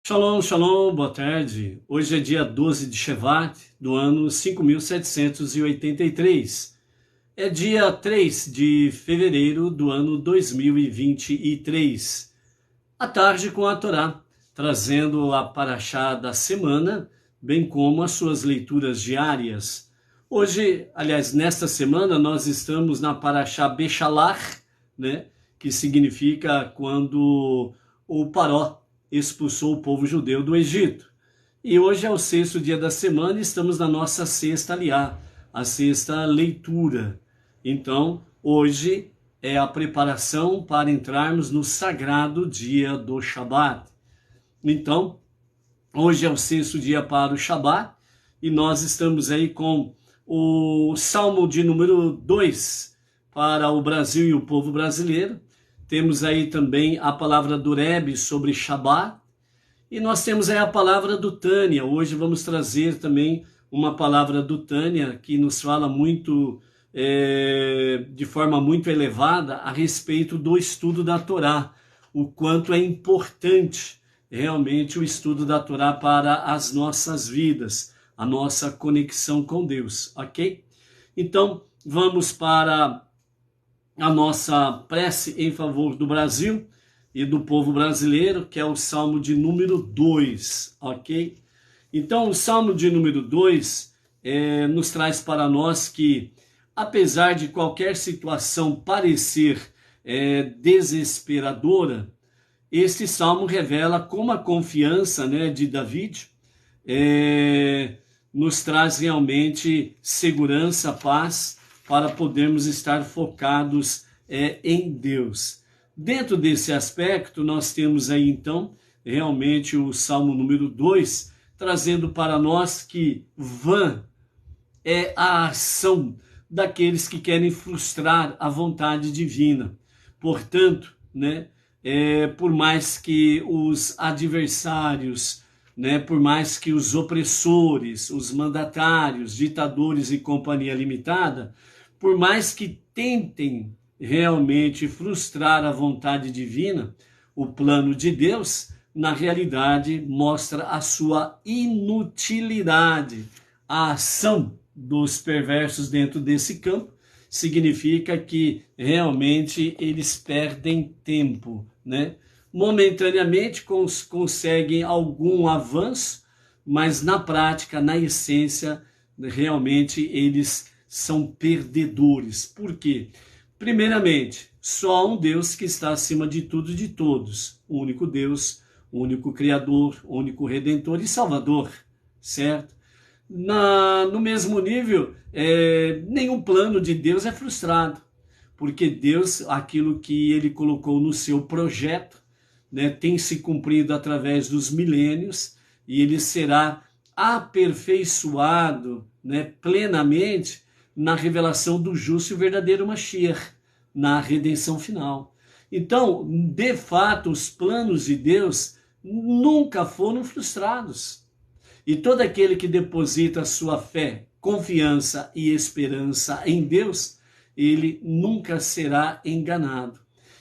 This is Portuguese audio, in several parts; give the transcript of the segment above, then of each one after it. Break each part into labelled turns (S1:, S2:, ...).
S1: Shalom, shalom, boa tarde. Hoje é dia 12 de Shevat, do ano 5783. É dia 3 de fevereiro do ano 2023. À tarde com a Torá, trazendo a Parashá da semana, bem como as suas leituras diárias. Hoje, aliás, nesta semana, nós estamos na Parashá Beshalach, né? Que significa quando o Paró expulsou o povo judeu do Egito. E hoje é o sexto dia da semana e estamos na nossa sexta aliá, a sexta leitura. Então, hoje é a preparação para entrarmos no sagrado dia do Shabat. Então, hoje é o sexto dia para o Shabat e nós estamos aí com o Salmo de número 2 para o Brasil e o povo brasileiro. Temos aí também a palavra do Rebbe sobre Shabat. E nós temos aí a palavra do Tânia. Hoje vamos trazer também uma palavra do Tânia que nos fala muito, de forma muito elevada, a respeito do estudo da Torá. O quanto é importante realmente o estudo da Torá para as nossas vidas, a nossa conexão com Deus, ok? Então, vamos para a nossa prece em favor do Brasil e do povo brasileiro, que é o Salmo de número 2, ok? Então, o Salmo de número 2 nos traz para nós que, apesar de qualquer situação parecer desesperadora, este Salmo revela como a confiança, né, de David nos traz realmente segurança, paz, para podermos estar focados em Deus. Dentro desse aspecto, nós temos aí então realmente o Salmo número 2, trazendo para nós que vã é a ação daqueles que querem frustrar a vontade divina. Portanto, né, por mais que os adversários, né, por mais que os opressores, os mandatários, ditadores e companhia limitada, por mais que tentem realmente frustrar a vontade divina, o plano de Deus, na realidade, mostra a sua inutilidade. A ação dos perversos dentro desse campo significa que realmente eles perdem tempo, né? Momentaneamente conseguem algum avanço, mas na prática, na essência, realmente eles são perdedores. Por quê? Primeiramente, só há um Deus que está acima de tudo e de todos. O único Deus, o único Criador, o único Redentor e Salvador, certo? No mesmo nível, nenhum plano de Deus é frustrado, porque Deus, aquilo que ele colocou no seu projeto, né, tem se cumprido através dos milênios e ele será aperfeiçoado, né, plenamente na revelação do justo e verdadeiro Mashiach, na redenção final. Então, de fato, os planos de Deus nunca foram frustrados. E todo aquele que deposita sua fé, confiança e esperança em Deus, ele nunca será enganado.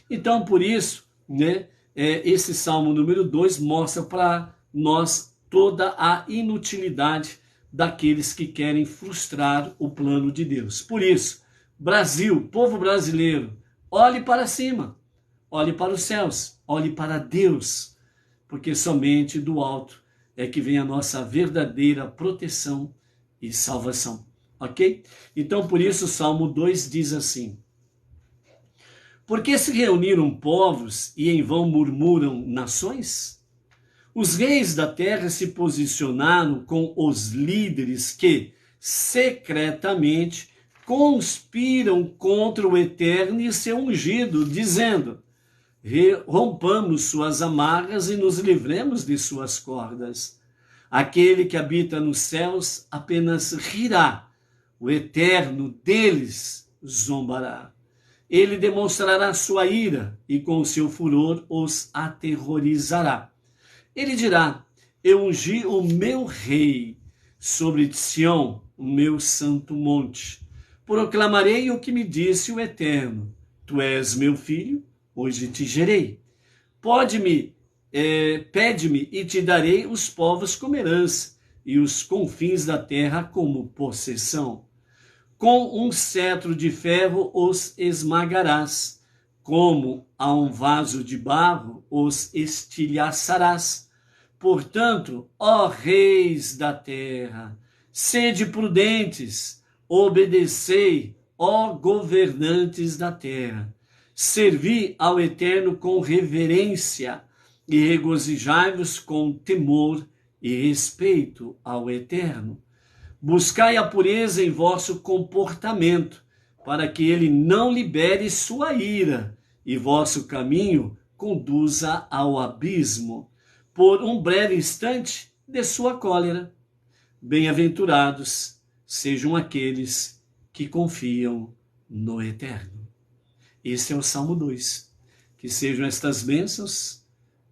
S1: Então, por isso, né, esse Salmo número 2 mostra para nós toda a inutilidade daqueles que querem frustrar o plano de Deus. Por isso, Brasil, povo brasileiro, olhe para cima, olhe para os céus, olhe para Deus, porque somente do alto é que vem a nossa verdadeira proteção e salvação, ok? Então, por isso, o Salmo 2 diz assim: Porque se reuniram povos e em vão murmuram nações? Os reis da terra se posicionaram com os líderes que, secretamente, conspiram contra o Eterno e seu ungido, dizendo: rompamos suas amarras e nos livremos de suas cordas. Aquele que habita nos céus apenas rirá, o Eterno deles zombará. Ele demonstrará sua ira e com seu furor os aterrorizará. Ele dirá: eu ungi o meu rei sobre Sião, o meu santo monte. Proclamarei o que me disse o Eterno: tu és meu filho, hoje te gerei. Pode-me pede-me e te darei os povos como herança e os confins da terra como possessão. Com um cetro de ferro os esmagarás, como a um vaso de barro os estilhaçarás. Portanto, ó reis da terra, sede prudentes, obedecei, ó governantes da terra. Servi ao Eterno com reverência e regozijai-vos com temor e respeito ao Eterno. Buscai a pureza em vosso comportamento, para que ele não libere sua ira e vosso caminho conduza ao abismo, por um breve instante de sua cólera. Bem-aventurados sejam aqueles que confiam no Eterno. Esse é o Salmo 2. Que sejam estas bênçãos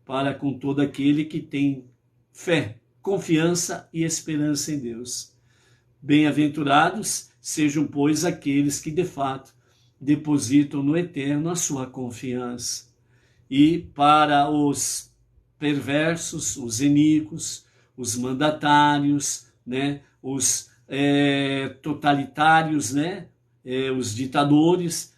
S1: para com todo aquele que tem fé, confiança e esperança em Deus. Bem-aventurados sejam, pois, aqueles que de fato depositam no Eterno a sua confiança. E para os perversos, os iníquos, os mandatários, né, os totalitários, né, os ditadores,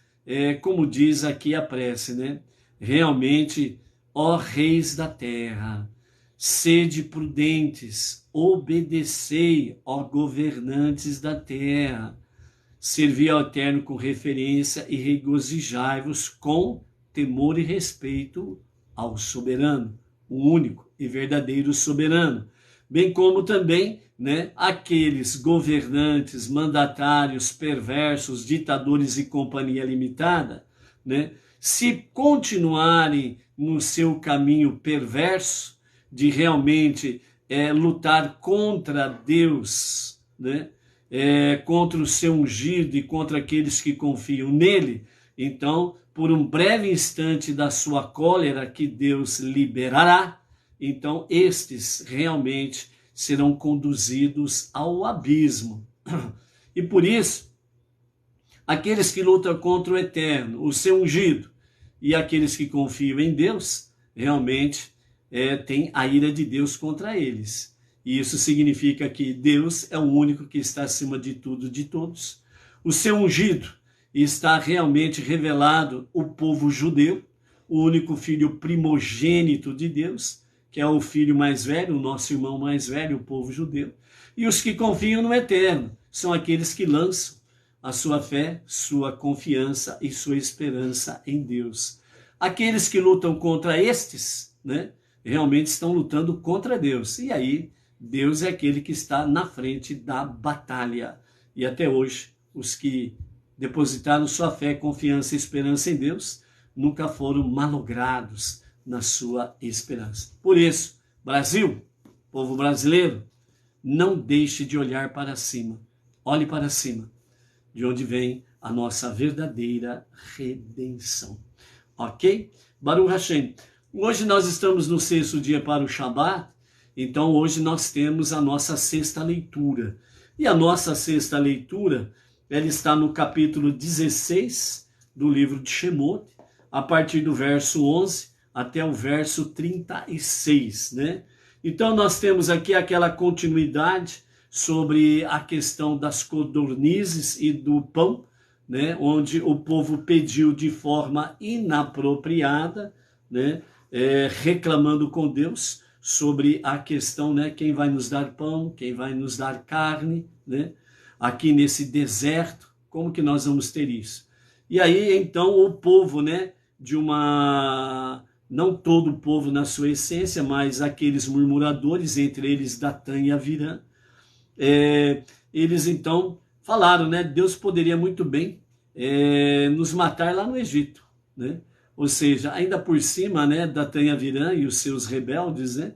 S1: como diz aqui a prece, né, realmente, ó reis da terra, sede prudentes, obedecei, ó governantes da terra, servi ao Eterno com referência e regozijai-vos com temor e respeito ao soberano, o único e verdadeiro soberano, bem como também, né, aqueles governantes, mandatários, perversos, ditadores e companhia limitada, né, se continuarem no seu caminho perverso de realmente lutar contra Deus, né, contra o seu ungido e contra aqueles que confiam nele, então, por um breve instante da sua cólera que Deus liberará, então estes realmente serão conduzidos ao abismo. E por isso, aqueles que lutam contra o Eterno, o seu ungido, e aqueles que confiam em Deus, realmente tem a ira de Deus contra eles. E isso significa que Deus é o único que está acima de tudo, de todos. O seu ungido está realmente revelado o povo judeu, o único filho primogênito de Deus, que é o filho mais velho, o nosso irmão mais velho, o povo judeu. E os que confiam no Eterno são aqueles que lançam a sua fé, sua confiança e sua esperança em Deus. Aqueles que lutam contra estes, né, realmente estão lutando contra Deus. E aí, Deus é aquele que está na frente da batalha. E até hoje, os que depositaram sua fé, confiança e esperança em Deus nunca foram malogrados na sua esperança. Por isso, Brasil, povo brasileiro, não deixe de olhar para cima. Olhe para cima, de onde vem a nossa verdadeira redenção. Ok? Baruch Hashem. Hoje nós estamos no 6º dia para o Shabat, então hoje nós temos a nossa 6ª leitura. E a nossa 6ª leitura, ela está no capítulo 16 do livro de Shemot, a partir do verso 11 até o verso 36, né? Então nós temos aqui aquela continuidade sobre a questão das codornizes e do pão, né? Onde o povo pediu de forma inapropriada, né? Reclamando com Deus sobre a questão, né? Quem vai nos dar pão, quem vai nos dar carne, né? Aqui nesse deserto, como que nós vamos ter isso? E aí, então, o povo, né, não todo o povo na sua essência, mas aqueles murmuradores, entre eles Datã e Avirã, eles então falaram, né, Deus poderia muito bem nos matar lá no Egito, né? Ou seja, ainda por cima, né, Datã e Avirã e os seus rebeldes, né,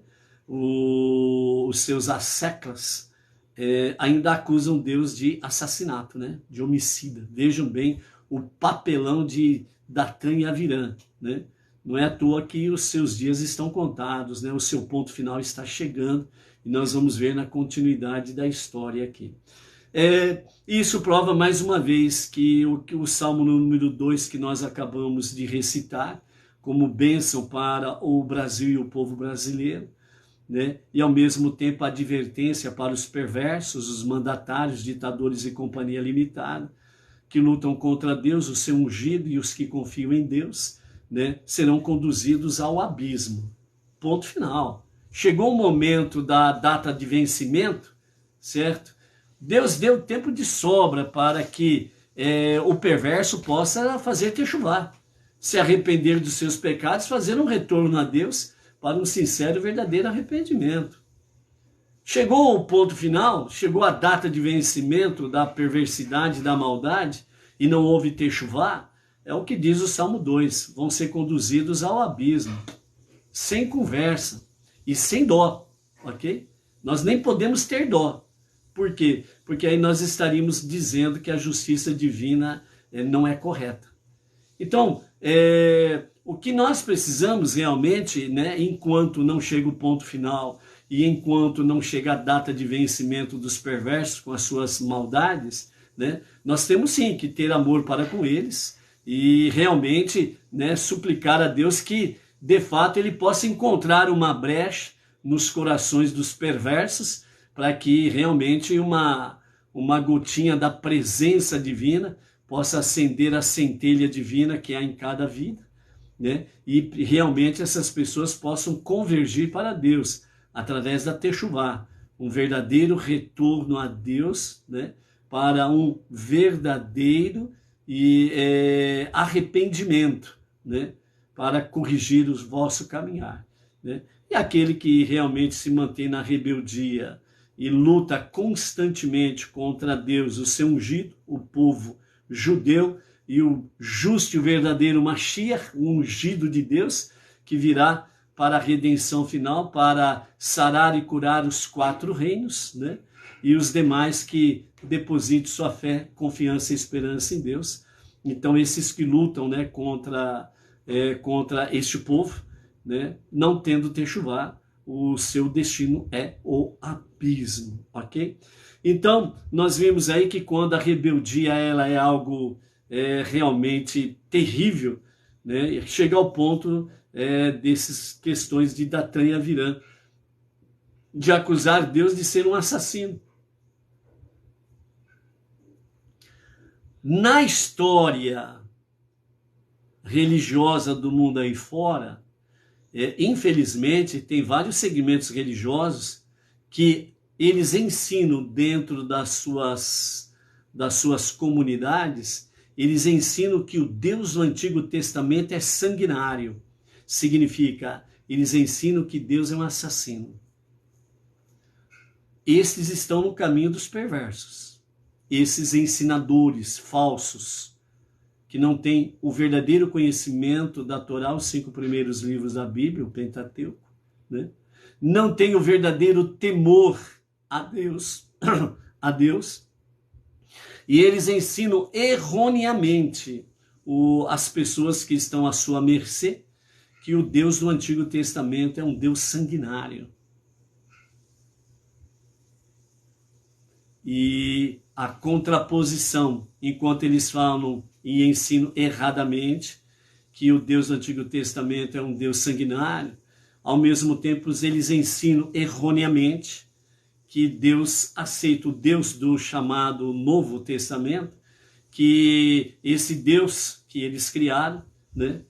S1: os seus asseclas, ainda acusam Deus de assassinato, né? De homicida. Vejam bem o papelão de Datã e Avirã, né? Não é à toa que os seus dias estão contados, né? O seu ponto final está chegando e nós vamos ver na continuidade da história aqui. Isso prova mais uma vez que o Salmo número 2 que nós acabamos de recitar como bênção para o Brasil e o povo brasileiro, né? E ao mesmo tempo a advertência para os perversos, os mandatários, ditadores e companhia limitada, que lutam contra Deus, o seu ungido e os que confiam em Deus, né, serão conduzidos ao abismo. Ponto final. Chegou o momento da data de vencimento, certo? Deus deu tempo de sobra para que o perverso possa fazer techuvá, se arrepender dos seus pecados, fazer um retorno a Deus para um sincero e verdadeiro arrependimento. Chegou o ponto final, chegou a data de vencimento da perversidade, da maldade, e não houve techuvá, é o que diz o Salmo 2, vão ser conduzidos ao abismo, sem conversa e sem dó, ok? Nós nem podemos ter dó. Por quê? Porque aí nós estaríamos dizendo que a justiça divina não é correta. Então, o que nós precisamos realmente, né, enquanto não chega o ponto final e enquanto não chega a data de vencimento dos perversos com as suas maldades, né, nós temos sim que ter amor para com eles e realmente, né, suplicar a Deus que, de fato, ele possa encontrar uma brecha nos corações dos perversos para que realmente uma gotinha da presença divina possa acender a centelha divina que há em cada vida, né? E realmente essas pessoas possam convergir para Deus através da techuvá, um verdadeiro retorno a Deus, né? Para um verdadeiro arrependimento, né? Para corrigir o vosso caminhar, né? E aquele que realmente se mantém na rebeldia e luta constantemente contra Deus, o seu ungido, o povo judeu e o justo e o verdadeiro Mashiach, o ungido de Deus, que virá para a redenção final, para sarar e curar os 4 reinos, né? E os demais que depositem sua fé, confiança e esperança em Deus. Então esses que lutam, né, contra este povo, né, não tendo techuvá, o seu destino é o abismo, ok? Então, nós vimos aí que quando a rebeldia ela é algo realmente terrível, né, chega ao ponto dessas questões de Datã e Avirã, de acusar Deus de ser um assassino. Na história religiosa do mundo aí fora, infelizmente, tem vários segmentos religiosos que eles ensinam dentro das suas comunidades, eles ensinam que o Deus do Antigo Testamento é sanguinário. Significa, eles ensinam que Deus é um assassino. Estes estão no caminho dos perversos. Esses ensinadores falsos, que não têm o verdadeiro conhecimento da Torá, os 5 primeiros livros da Bíblia, o Pentateuco, né? Não têm o verdadeiro temor a Deus, e eles ensinam erroneamente as pessoas que estão à sua mercê que o Deus do Antigo Testamento é um Deus sanguinário. E a contraposição, enquanto eles falam e ensinam erradamente que o Deus do Antigo Testamento é um Deus sanguinário, ao mesmo tempo eles ensinam erroneamente que Deus aceita o Deus do chamado Novo Testamento, que esse Deus que eles criaram, né,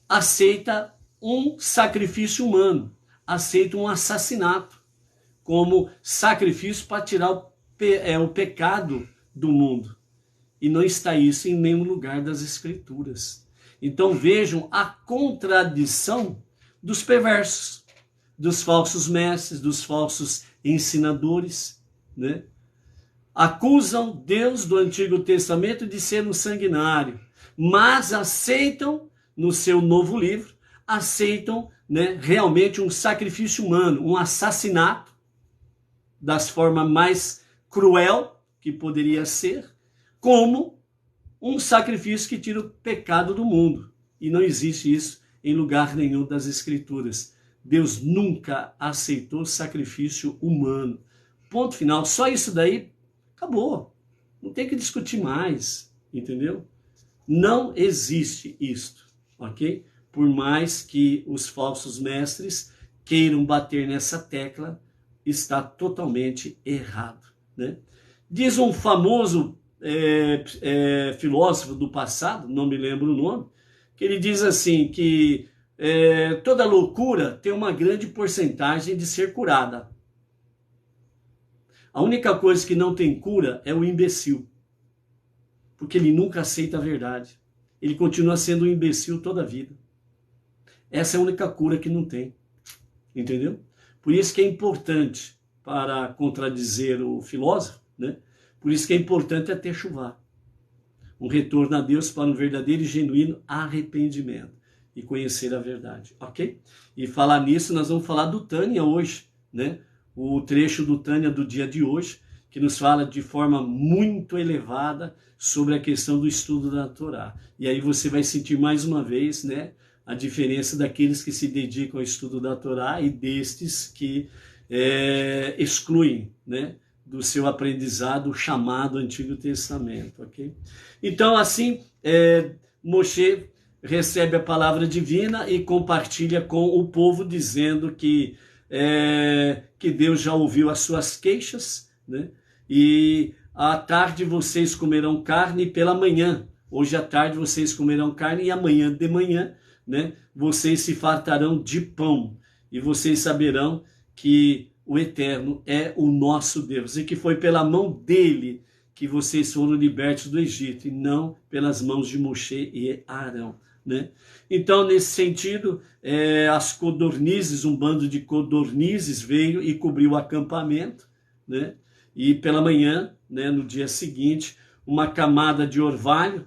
S1: aceita um sacrifício humano, aceita um assassinato como sacrifício para tirar o pecado do mundo. E não está isso em nenhum lugar das Escrituras. Então vejam a contradição dos perversos, dos falsos mestres, dos falsos ensinadores, né? Acusam Deus do Antigo Testamento de ser um sanguinário, mas aceitam no seu novo livro, aceitam, né, realmente um sacrifício humano, um assassinato das formas mais cruel que poderia ser, como um sacrifício que tira o pecado do mundo. E não existe isso em lugar nenhum das Escrituras. Deus nunca aceitou sacrifício humano. Ponto final. Só isso daí, acabou. Não tem que discutir mais, entendeu? Não existe isto, ok? por mais que os falsos mestres queiram bater nessa tecla, está totalmente errado, né? Diz um famoso filósofo do passado, não me lembro o nome, que ele diz assim, que toda loucura tem uma grande porcentagem de ser curada. A única coisa que não tem cura é o imbecil, porque ele nunca aceita a verdade. Ele continua sendo um imbecil toda a vida. Essa é a única cura que não tem, entendeu? Por isso que é importante, para contradizer o filósofo, né? Por isso que é importante até chuvar. Um retorno a Deus para um verdadeiro e genuíno arrependimento e conhecer a verdade, ok? E falar nisso, nós vamos falar do Tânia hoje, né? O trecho do Tânia do dia de hoje, que nos fala de forma muito elevada sobre a questão do estudo da Torá. E aí você vai sentir mais uma vez, né, a diferença daqueles que se dedicam ao estudo da Torá e destes que excluem, né, do seu aprendizado o chamado Antigo Testamento, ok? Então, assim, Moshe recebe a palavra divina e compartilha com o povo, dizendo que Deus já ouviu as suas queixas, né? E à tarde vocês comerão carne, e pela manhã, hoje à tarde vocês comerão carne, e amanhã de manhã, né, vocês se fartarão de pão, e vocês saberão que o Eterno é o nosso Deus, e que foi pela mão dele que vocês foram libertos do Egito, e não pelas mãos de Moshe e Arão, né? Então, nesse sentido, as codornizes, um bando de codornizes veio e cobriu o acampamento, né? E pela manhã, né, no dia seguinte, uma camada de orvalho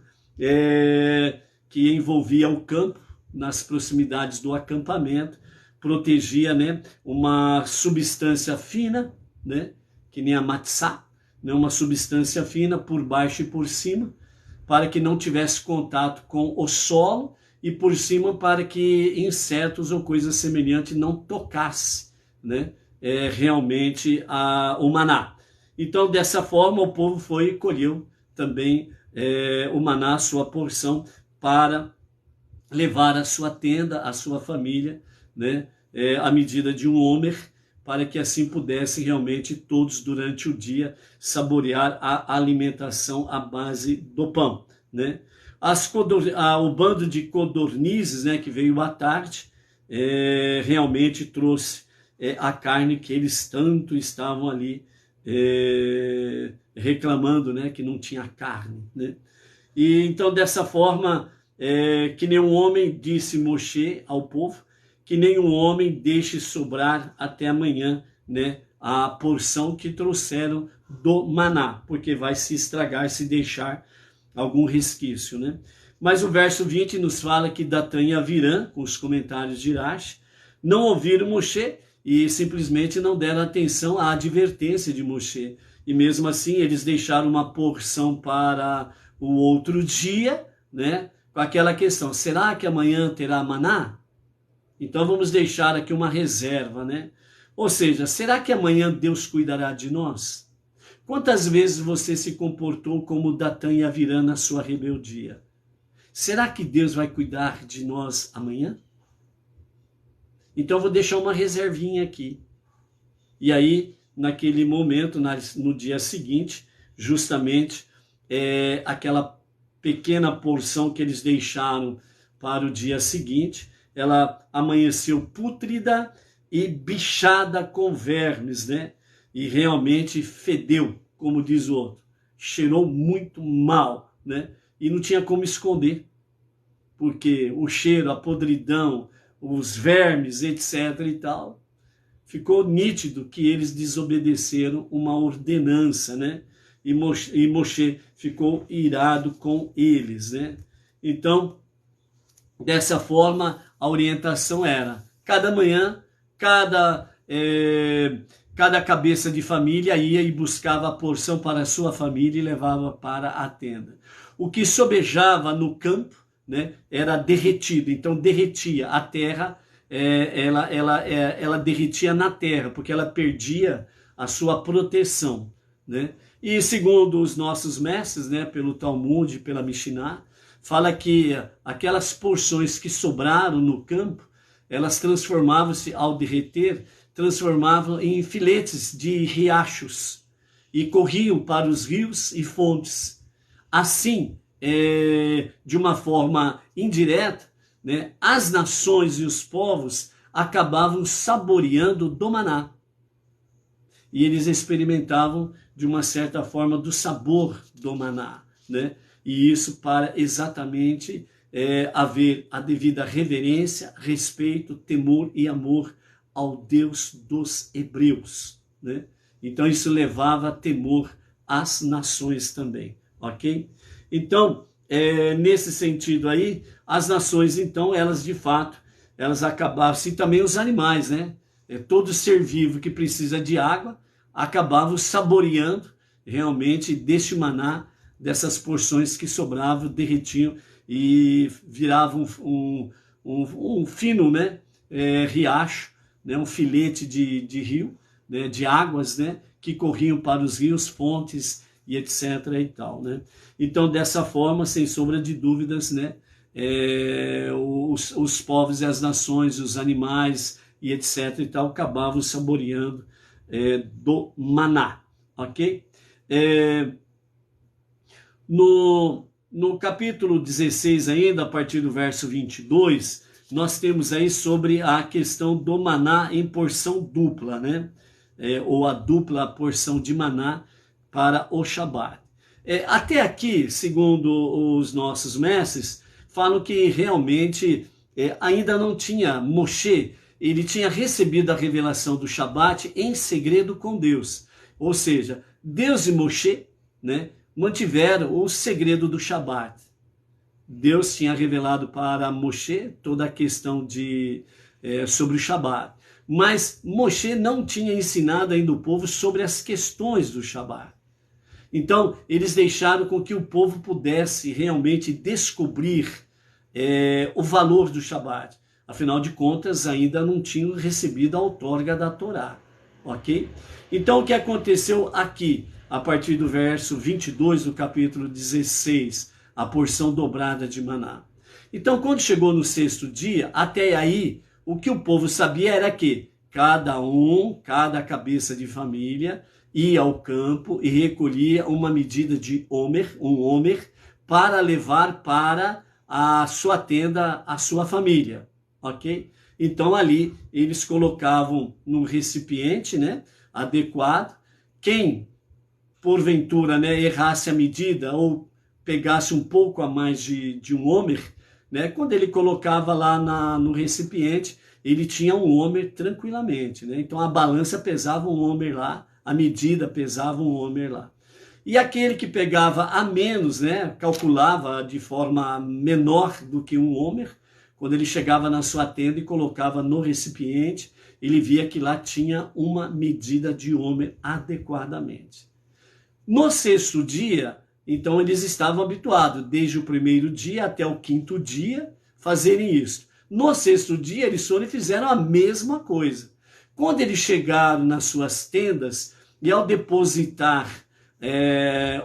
S1: que envolvia o campo, nas proximidades do acampamento, protegia, né, uma substância fina, né, que nem a matzá, né, uma substância fina por baixo e por cima, para que não tivesse contato com o solo, e por cima para que insetos ou coisas semelhantes não tocassem, né, realmente o maná. Então, dessa forma, o povo foi e colheu também o maná, a sua porção, para levar a sua tenda, a sua família, né, à medida de um homer, para que assim pudessem realmente todos durante o dia saborear a alimentação à base do pão, né? O bando de codornizes, né, que veio à tarde, realmente trouxe a carne que eles tanto estavam ali reclamando, né, que não tinha carne, né? E então, dessa forma, que nenhum homem, disse Moshe ao povo, que nenhum homem deixe sobrar até amanhã, né, a porção que trouxeram do maná, porque vai se estragar se deixar algum resquício, né? Mas o verso 20 nos fala que Datã e Avirã, com os comentários de Rashi, não ouviram Moshe e simplesmente não deram atenção à advertência de Moshe. E mesmo assim eles deixaram uma porção para o outro dia, né? Com aquela questão, será que amanhã terá maná? Então vamos deixar aqui uma reserva, né? Ou seja, será que amanhã Deus cuidará de nós? Quantas vezes você se comportou como Datã e Avirã na sua rebeldia? Será que Deus vai cuidar de nós amanhã? Então eu vou deixar uma reservinha aqui. E aí, naquele momento, no dia seguinte, justamente, aquela pequena porção que eles deixaram para o dia seguinte, ela amanheceu pútrida e bichada com vermes, né? E realmente fedeu, como diz o outro. Cheirou muito mal, né? E não tinha como esconder, porque o cheiro, a podridão, os vermes, etc. e tal, ficou nítido que eles desobedeceram uma ordenança, né? E Moshe ficou irado com eles, né? Então, dessa forma, a orientação era, cada manhã, cada cabeça de família ia e buscava a porção para a sua família e levava para a tenda. O que sobejava no campo, né, era derretido, então derretia a terra, ela derretia na terra, porque ela perdia a sua proteção, né? E segundo os nossos mestres, né, pelo Talmud, pela Mishnah, fala que aquelas porções que sobraram no campo, elas transformavam-se, ao derreter, transformavam em filetes de riachos e corriam para os rios e fontes. Assim, de uma forma indireta, né, as nações e os povos acabavam saboreando do maná. E eles experimentavam, de uma certa forma, do sabor do maná, né? E isso para exatamente haver a devida reverência, respeito, temor e amor ao Deus dos hebreus, né? Então isso levava temor às nações também, ok? Então, nesse sentido aí, as nações, então, elas de fato, elas acabavam, assim também os animais, né? Todo ser vivo que precisa de água, acabavam saboreando realmente deste maná, dessas porções que sobravam, derretiam e viravam um fino, né, riacho, né, um filete de rio, né, de águas, né, que corriam para os rios, fontes e etc. e tal, né? Então, dessa forma, sem sombra de dúvidas, né, os povos e as nações, os animais e etc. e tal, acabavam saboreando do maná, ok? No capítulo 16 ainda, a partir do verso 22, nós temos aí sobre a questão do maná em porção dupla, né? Ou a dupla porção de maná para o Shabat. Até aqui, segundo os nossos mestres, falam que realmente ainda não tinha Moshe, ele tinha recebido a revelação do Shabat em segredo com Deus. Ou seja, Deus e Moshe, né, mantiveram o segredo do Shabat. Deus tinha revelado para Moshe toda a questão sobre o Shabat. Mas Moshe não tinha ensinado ainda o povo sobre as questões do Shabat. Então, eles deixaram com que o povo pudesse realmente descobrir o valor do Shabat. Afinal de contas, ainda não tinham recebido a outorga da Torá. Ok? Então, o que aconteceu aqui, a partir do verso 22 do capítulo 16, a porção dobrada de maná. Então, quando chegou no sexto dia, até aí, o que o povo sabia era que cada cabeça de família, ia ao campo e recolhia uma medida de um homer, para levar para a sua tenda, a sua família, ok? Então ali eles colocavam num recipiente, né, adequado. Quem porventura, né, errasse a medida ou pegasse um pouco a mais de um homer, né, quando ele colocava lá no recipiente, ele tinha um homer tranquilamente, né? Então a balança pesava um homer lá, a medida pesava um homer lá. E aquele que pegava a menos, né, calculava de forma menor do que um homer, quando ele chegava na sua tenda e colocava no recipiente, ele via que lá tinha uma medida de homer adequadamente. No sexto dia, então eles estavam habituados, desde o primeiro dia até o quinto dia, fazerem isso. No sexto dia, eles foram e fizeram a mesma coisa. Quando eles chegaram nas suas tendas, e ao depositar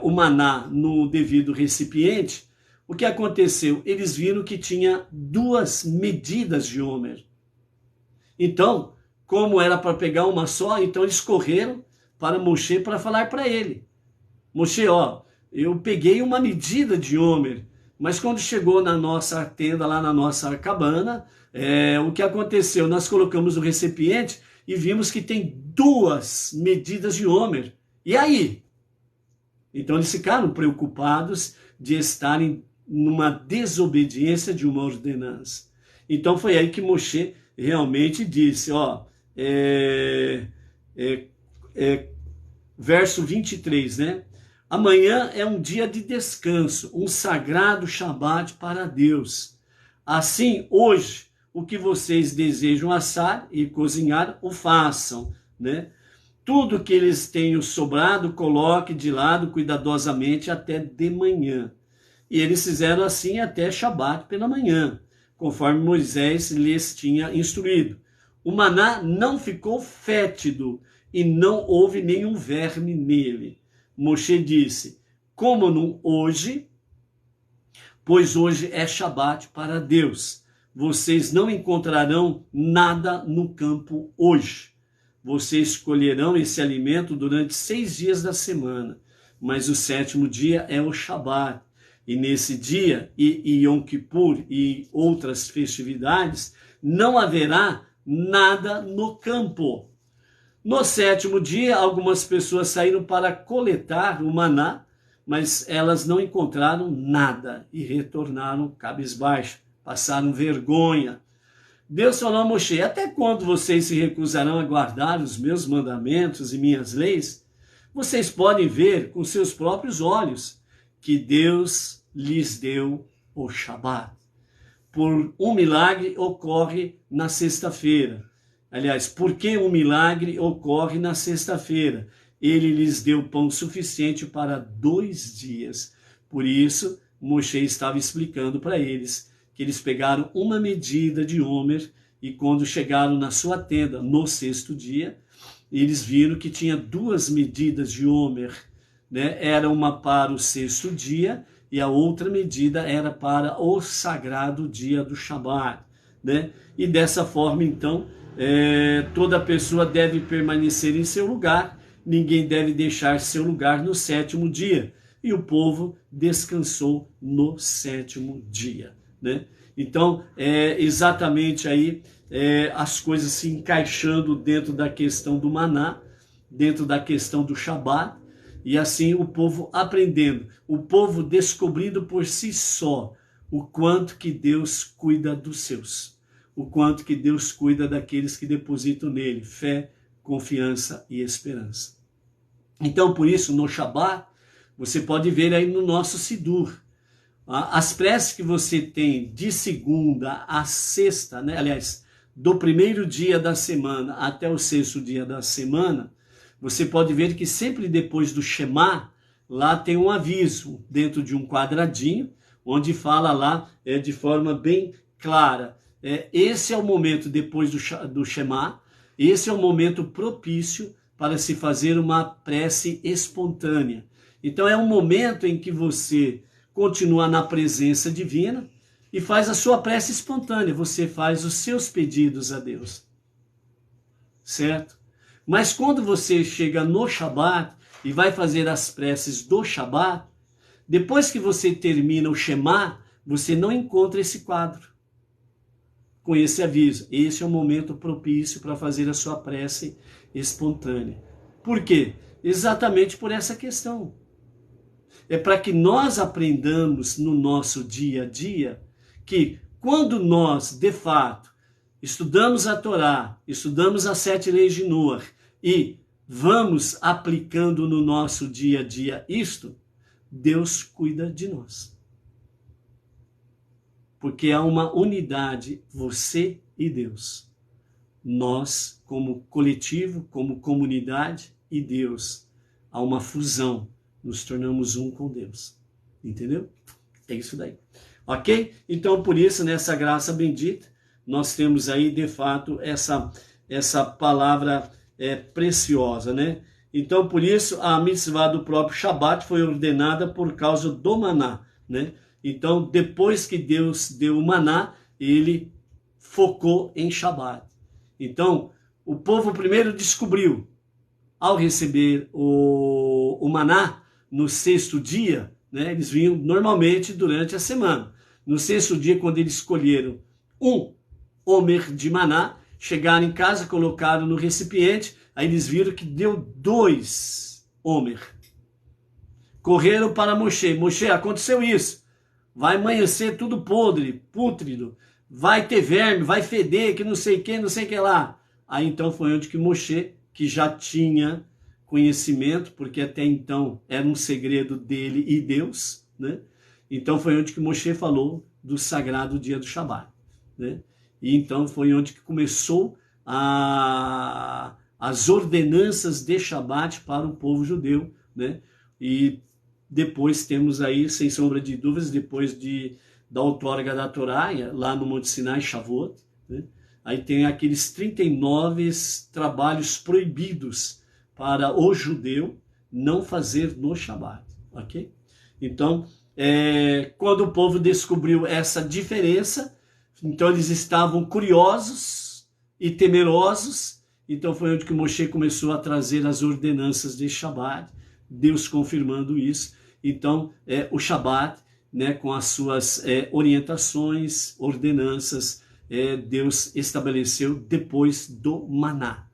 S1: o maná no devido recipiente, o que aconteceu? Eles viram que tinha 2 medidas de homer. Então, como era para pegar uma só, então eles correram para Moshe para falar para ele. Moshe, eu peguei uma medida de homer, mas quando chegou na nossa tenda, lá na nossa cabana, o que aconteceu? Nós colocamos o recipiente e vimos que tem 2 medidas de homer. E aí? Então eles ficaram preocupados de estarem numa desobediência de uma ordenança. Então foi aí que Moshe realmente disse, verso 23, né? Amanhã é um dia de descanso, um sagrado Shabat para Deus. Assim, hoje, o que vocês desejam assar e cozinhar, o façam, né? Tudo que eles tenham sobrado, coloque de lado cuidadosamente até de manhã. E eles fizeram assim até Shabat pela manhã, conforme Moisés lhes tinha instruído. O maná não ficou fétido e não houve nenhum verme nele. Moshe disse, comam-no hoje, pois hoje é Shabat para Deus. Vocês não encontrarão nada no campo hoje. Vocês colherão esse alimento durante 6 dias da semana, mas o 7º dia é o Shabat. E nesse dia, e Yom Kippur e outras festividades, não haverá nada no campo. No 7º dia, algumas pessoas saíram para coletar o maná, mas elas não encontraram nada e retornaram cabisbaixo, passaram vergonha. Deus falou a Moshe: até quando vocês se recusarão a guardar os meus mandamentos e minhas leis? Vocês podem ver com seus próprios olhos que Deus lhes deu o Shabat. Por um milagre ocorre na sexta-feira. Aliás, porque um milagre ocorre na sexta-feira? Ele lhes deu pão suficiente para 2 dias. Por isso, Moshe estava explicando para eles que eles pegaram uma medida de homer e quando chegaram na sua tenda no 6º dia, eles viram que tinha 2 medidas de homer, né? Era uma para o 6º dia e a outra medida era para o sagrado dia do Shabat, né? E dessa forma, então, toda pessoa deve permanecer em seu lugar, ninguém deve deixar seu lugar no 7º dia. E o povo descansou no 7º dia, né? Então, exatamente aí as coisas se encaixando dentro da questão do maná, dentro da questão do Shabat, e assim o povo aprendendo, o povo descobrindo por si só o quanto que Deus cuida dos seus, o quanto que Deus cuida daqueles que depositam nele fé, confiança e esperança. Então, por isso, no Shabat, você pode ver aí no nosso Sidur, as preces que você tem de segunda a sexta, né? Aliás, do 1º dia da semana até o 6º dia da semana, você pode ver que sempre depois do Shema, lá tem um aviso dentro de um quadradinho, onde fala lá de forma bem clara. Esse é o momento depois do Shema, esse é o momento propício para se fazer uma prece espontânea. Então é um momento em que você continua na presença divina e faz a sua prece espontânea, você faz os seus pedidos a Deus, certo? Mas quando você chega no Shabat e vai fazer as preces do Shabat, depois que você termina o Shema, você não encontra esse quadro com esse aviso. Esse é o momento propício para fazer a sua prece espontânea. Por quê? Exatamente por essa questão. É para que nós aprendamos no nosso dia a dia que quando nós, de fato, estudamos a Torá, estudamos as 7 leis de Noah e vamos aplicando no nosso dia a dia isto, Deus cuida de nós. Porque há uma unidade, você e Deus. Nós, como coletivo, como comunidade e Deus, há uma fusão. Nos tornamos um com Deus. Entendeu? É isso daí. Ok? Então, por isso, nessa graça bendita, nós temos aí, de fato, essa palavra preciosa, né? Então, por isso, a mitzvah do próprio Shabat foi ordenada por causa do maná, né? Então, depois que Deus deu o maná, ele focou em Shabat. Então, o povo primeiro descobriu, ao receber o maná, no 6º dia, né, eles vinham normalmente durante a semana. No 6º dia, quando eles escolheram um homer de maná, chegaram em casa, colocaram no recipiente, aí eles viram que deu 2 homer. Correram para Moshe. Moshe, aconteceu isso. Vai amanhecer tudo podre, pútrido. Vai ter verme, vai feder, que não sei quem, não sei o que lá. Aí então foi onde que Moshe, que já tinha conhecimento, porque até então era um segredo dele e Deus, né? Então foi onde que Moshe falou do sagrado dia do Shabat, né? E então foi onde que começou as ordenanças de Shabat para o povo judeu, né? E depois temos aí, sem sombra de dúvidas, depois da outorga da Torá, lá no Monte Sinai, Shavuot, né? Aí tem aqueles 39 trabalhos proibidos para o judeu não fazer no Shabat, ok? Então, quando o povo descobriu essa diferença, então eles estavam curiosos e temerosos. Então foi onde que Moshe começou a trazer as ordenanças de Shabat, Deus confirmando isso. Então o Shabat, né, com as suas orientações, ordenanças, Deus estabeleceu depois do maná,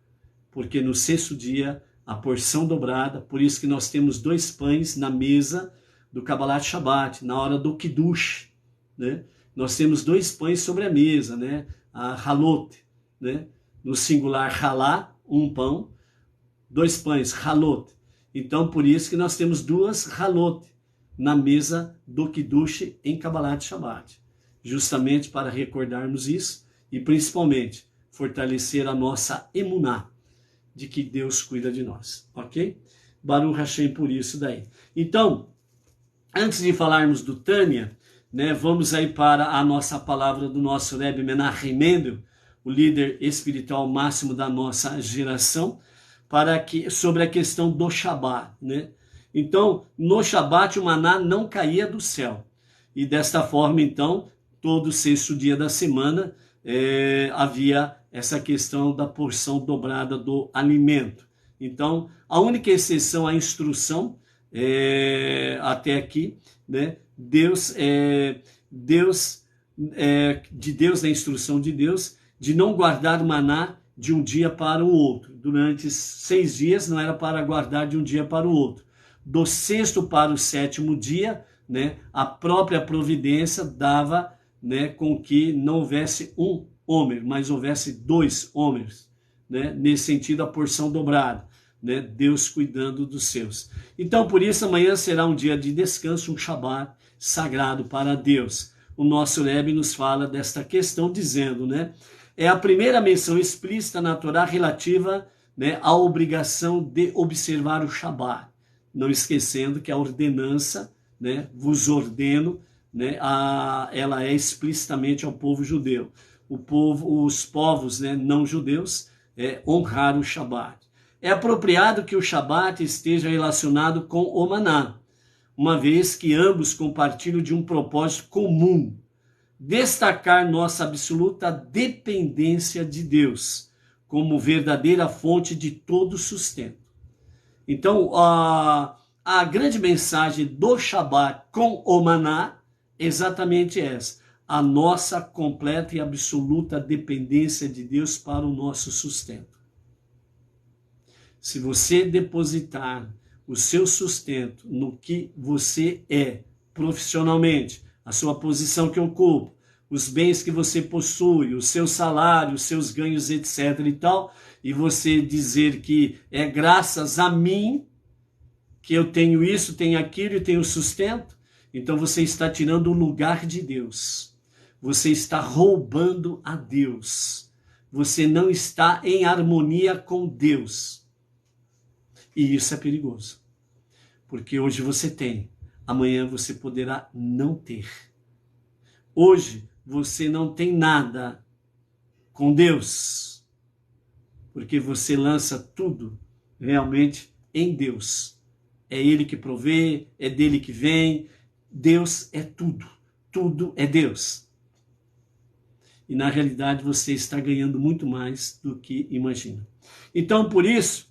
S1: porque no sexto dia a porção dobrada, por isso que nós temos 2 pães na mesa do Kabbalat Shabbat, na hora do Kiddush, né? Nós temos 2 pães sobre a mesa, né? A halot, né? No singular halá, 1 pão, 2 pães, halot. Então por isso que nós temos 2 halot na mesa do Kiddush em Kabbalat Shabbat, justamente para recordarmos isso e principalmente fortalecer a nossa emuná de que Deus cuida de nós, ok? Baruch Hashem por isso daí. Então, antes de falarmos do Tânia, né, vamos aí para a nossa palavra do nosso Rebbe Menachem Mendel, o líder espiritual máximo da nossa geração, sobre a questão do Shabat, né? Então, no Shabat o maná não caía do céu. E desta forma, então, todo sexto dia da semana havia essa questão da porção dobrada do alimento. Então, a única exceção à instrução até aqui, né? Na instrução de Deus, de não guardar maná de um dia para o outro. Durante 6 dias não era para guardar de um dia para o outro. Do 6º para o 7º dia, né, a própria providência dava, né, com que não houvesse 1 homer, mas houvesse 2 homers, né, nesse sentido a porção dobrada, né, Deus cuidando dos seus. Então por isso amanhã será um dia de descanso, um Shabat sagrado para Deus. O nosso Rebbe nos fala desta questão dizendo, né, é a primeira menção explícita na Torá relativa, né, à obrigação de observar o Shabat, não esquecendo que a ordenança, né, vos ordeno, né, ela é explicitamente ao povo judeu. Os povos, né, não judeus honrar o Shabat. É apropriado que o Shabat esteja relacionado com o maná, uma vez que ambos compartilham de um propósito comum, destacar nossa absoluta dependência de Deus como verdadeira fonte de todo sustento. Então, a grande mensagem do Shabat com o maná é exatamente essa: a nossa completa e absoluta dependência de Deus para o nosso sustento. Se você depositar o seu sustento no que você é profissionalmente, a sua posição que ocupa, os bens que você possui, o seu salário, os seus ganhos, etc. e tal, e você dizer que é graças a mim que eu tenho isso, tenho aquilo e tenho sustento, então você está tirando o lugar de Deus. Você está roubando a Deus. Você não está em harmonia com Deus. E isso é perigoso. Porque hoje você tem, amanhã você poderá não ter. Hoje você não tem nada com Deus, porque você lança tudo realmente em Deus. É Ele que provê, é dele que vem. Deus é tudo, tudo é Deus. E na realidade você está ganhando muito mais do que imagina. Então, por isso,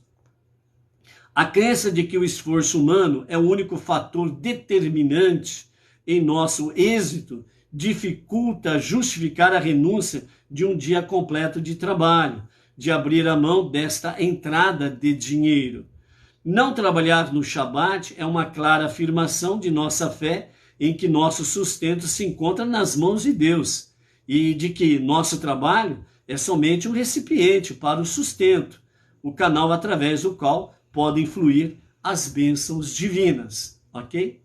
S1: a crença de que o esforço humano é o único fator determinante em nosso êxito dificulta justificar a renúncia de um dia completo de trabalho, de abrir a mão desta entrada de dinheiro. Não trabalhar no Shabat é uma clara afirmação de nossa fé em que nosso sustento se encontra nas mãos de Deus e de que nosso trabalho é somente um recipiente para o sustento, o canal através do qual podem fluir as bênçãos divinas, ok?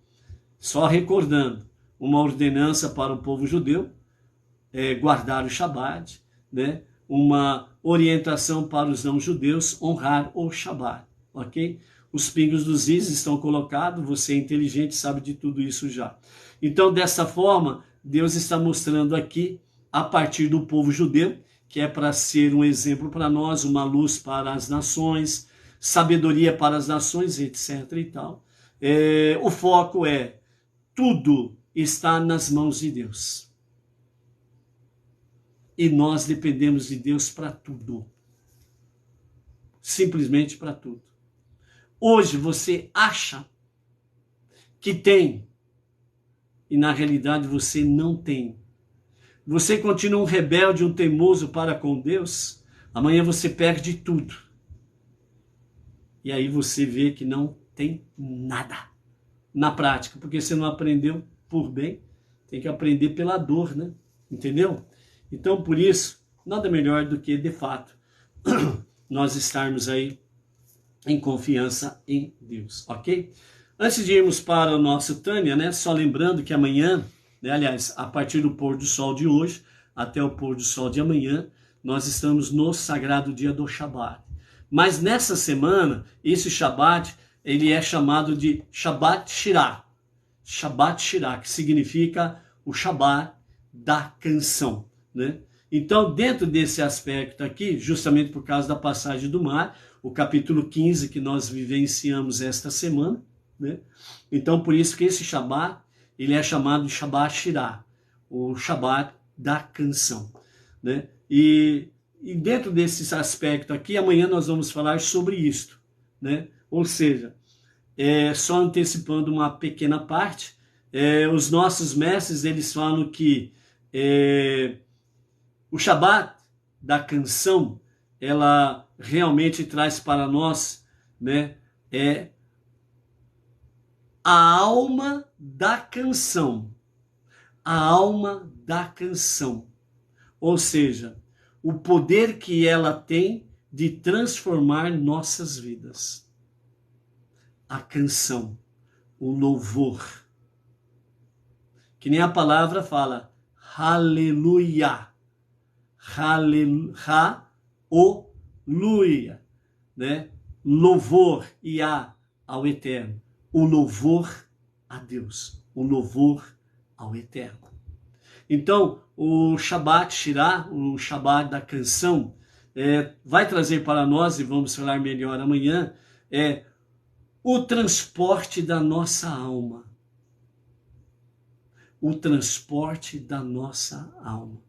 S1: Só recordando, uma ordenança para o povo judeu, guardar o Shabat, né? Uma orientação para os não-judeus, honrar o Shabat, ok? Os pingos dos is estão colocados, você é inteligente, sabe de tudo isso já. Então, dessa forma, Deus está mostrando aqui, a partir do povo judeu, que é para ser um exemplo para nós, uma luz para as nações, sabedoria para as nações, etc. e tal. O foco é tudo está nas mãos de Deus. E nós dependemos de Deus para tudo. Simplesmente para tudo. Hoje você acha que tem, e na realidade você não tem. Você continua um rebelde, um teimoso para com Deus, amanhã você perde tudo. E aí você vê que não tem nada na prática, porque você não aprendeu por bem, tem que aprender pela dor, né? Entendeu? Então, por isso, nada melhor do que, de fato, nós estarmos aí em confiança em Deus, ok? Antes de irmos para o nosso Tânia, né? Só lembrando que amanhã, né, aliás, a partir do pôr do sol de hoje até o pôr do sol de amanhã, nós estamos no sagrado dia do Shabat. Mas nessa semana, esse Shabat, ele é chamado de Shabat Shirah. Shabat Shirah, que significa o Shabat da canção, né? Então, dentro desse aspecto aqui, justamente por causa da passagem do mar, o capítulo 15 que nós vivenciamos esta semana, né? Então, por isso que esse Shabat, ele é chamado de Shabat Shirah, o Shabat da canção, né? E dentro desse aspecto aqui, amanhã nós vamos falar sobre isto, né? Ou seja, só antecipando uma pequena parte, os nossos mestres, eles falam que o Shabat da canção, ela realmente traz para nós, né, a alma da canção. A alma da canção. Ou seja, o poder que ela tem de transformar nossas vidas. A canção, o louvor. Que nem a palavra fala, aleluia. Aleluia, né? Louvor ao Eterno, o louvor a Deus, o louvor ao Eterno. Então, o Shabat Shirah, o Shabat da canção, vai trazer para nós, e vamos falar melhor amanhã, o transporte da nossa alma. O transporte da nossa alma.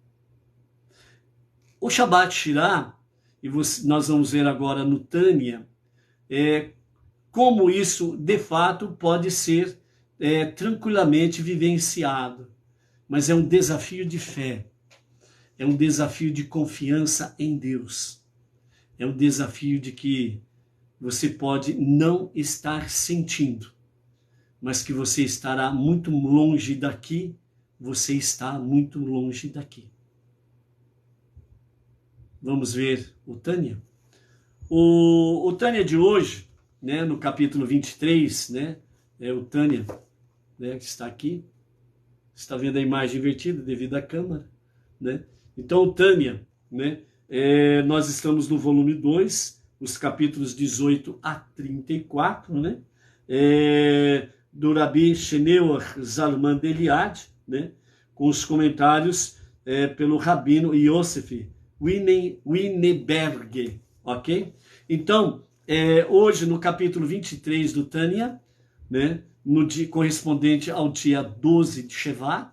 S1: O Shabat Shirah, e nós vamos ver agora no Tânia, como isso de fato pode ser tranquilamente vivenciado. Mas é um desafio de fé, é um desafio de confiança em Deus, é um desafio de que você pode não estar sentindo, mas que você estará muito longe daqui, você está muito longe daqui. Vamos ver o Tânia? O Tânia de hoje, né, no capítulo 23, né, é o Tânia, né, que está aqui. Você está vendo a imagem invertida devido à câmera, né? Então, o Tânia, né, nós estamos no volume 2, os capítulos 18 a 34, né, do Rabi Sheneur Zalman de Eliade, né, com os comentários pelo Rabino Yosef Weinberg, ok? Então, hoje no capítulo 23 do Tânia, né, no dia correspondente ao dia 12 de Shevat.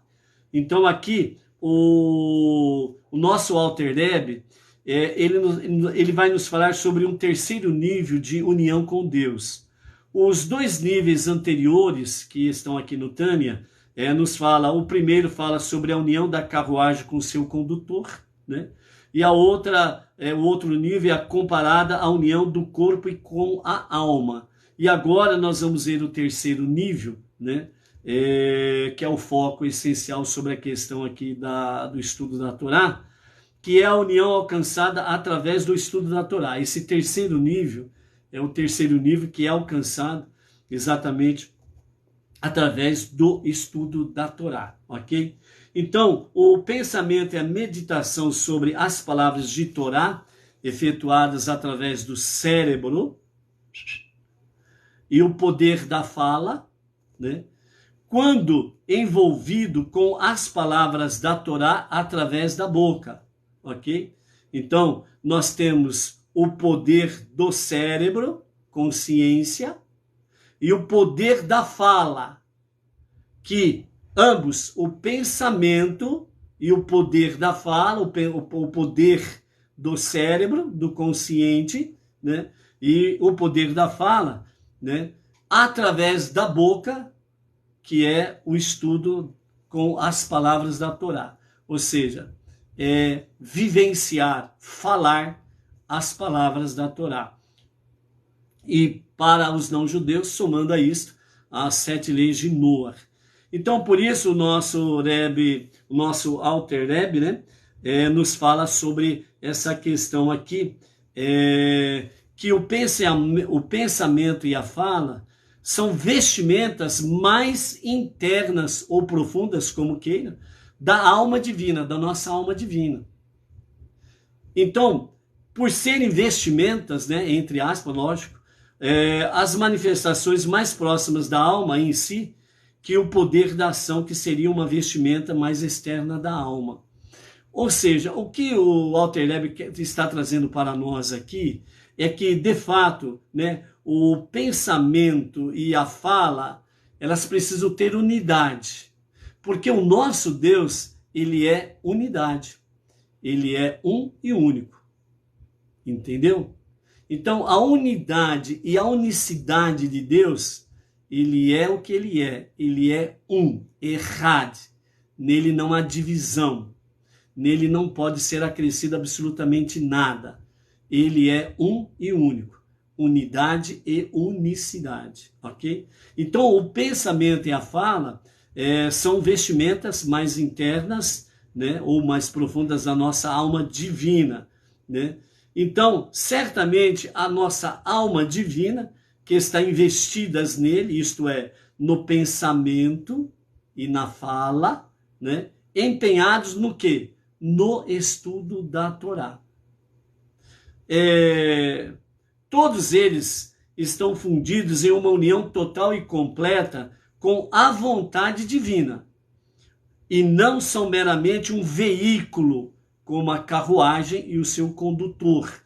S1: Então aqui o nosso Alter Rebbe, ele vai nos falar sobre um terceiro nível de união com Deus. Os dois níveis anteriores que estão aqui no Tânia, nos fala, o primeiro fala sobre a união da carruagem com o seu condutor, né? E a outra, o outro nível é comparada à união do corpo e com a alma. E agora nós vamos ver o terceiro nível, né? Que é o foco essencial sobre a questão aqui do estudo da Torá, que é a união alcançada através do estudo da Torá. Esse terceiro nível é o terceiro nível que é alcançado exatamente através do estudo da Torá, ok? Então, o pensamento e a meditação sobre as palavras de Torá, efetuadas através do cérebro, e o poder da fala, né? Quando envolvido com as palavras da Torá através da boca, ok? Então, nós temos o poder do cérebro, consciência, e o poder da fala, que ambos, o pensamento e o poder da fala, o poder do cérebro, do consciente, né? E o poder da fala, né? Através da boca, que é o estudo com as palavras da Torá. Ou seja, vivenciar, falar as palavras da Torá. E para os não-judeus, somando a isto, as 7 leis de Noah. Então, por isso, o nosso Alter Rebbe, né, nos fala sobre essa questão aqui, que o pensamento e a fala são vestimentas mais internas ou profundas, como queira, da alma divina, da nossa alma divina. Então, por serem vestimentas, né, entre aspas, lógico, as manifestações mais próximas da alma em si, que o poder da ação, que seria uma vestimenta mais externa da alma. Ou seja, o que o Alter Rebbe está trazendo para nós aqui é que, de fato, né, o pensamento e a fala, elas precisam ter unidade. Porque o nosso Deus, ele é unidade. Ele é um e único. Entendeu? Então, a unidade e a unicidade de Deus, ele é o que ele é. Ele é um, errad. Nele não há divisão. Nele não pode ser acrescido absolutamente nada. Ele é um e único. Unidade e unicidade, ok? Então, o pensamento e a fala são vestimentas mais internas, né, ou mais profundas da nossa alma divina, né? Então, certamente, a nossa alma divina, que está investidas nele, isto é, no pensamento e na fala, né, empenhados no quê? No estudo da Torá. Todos eles estão fundidos em uma união total e completa com a vontade divina. E não são meramente um veículo, como a carruagem e o seu condutor.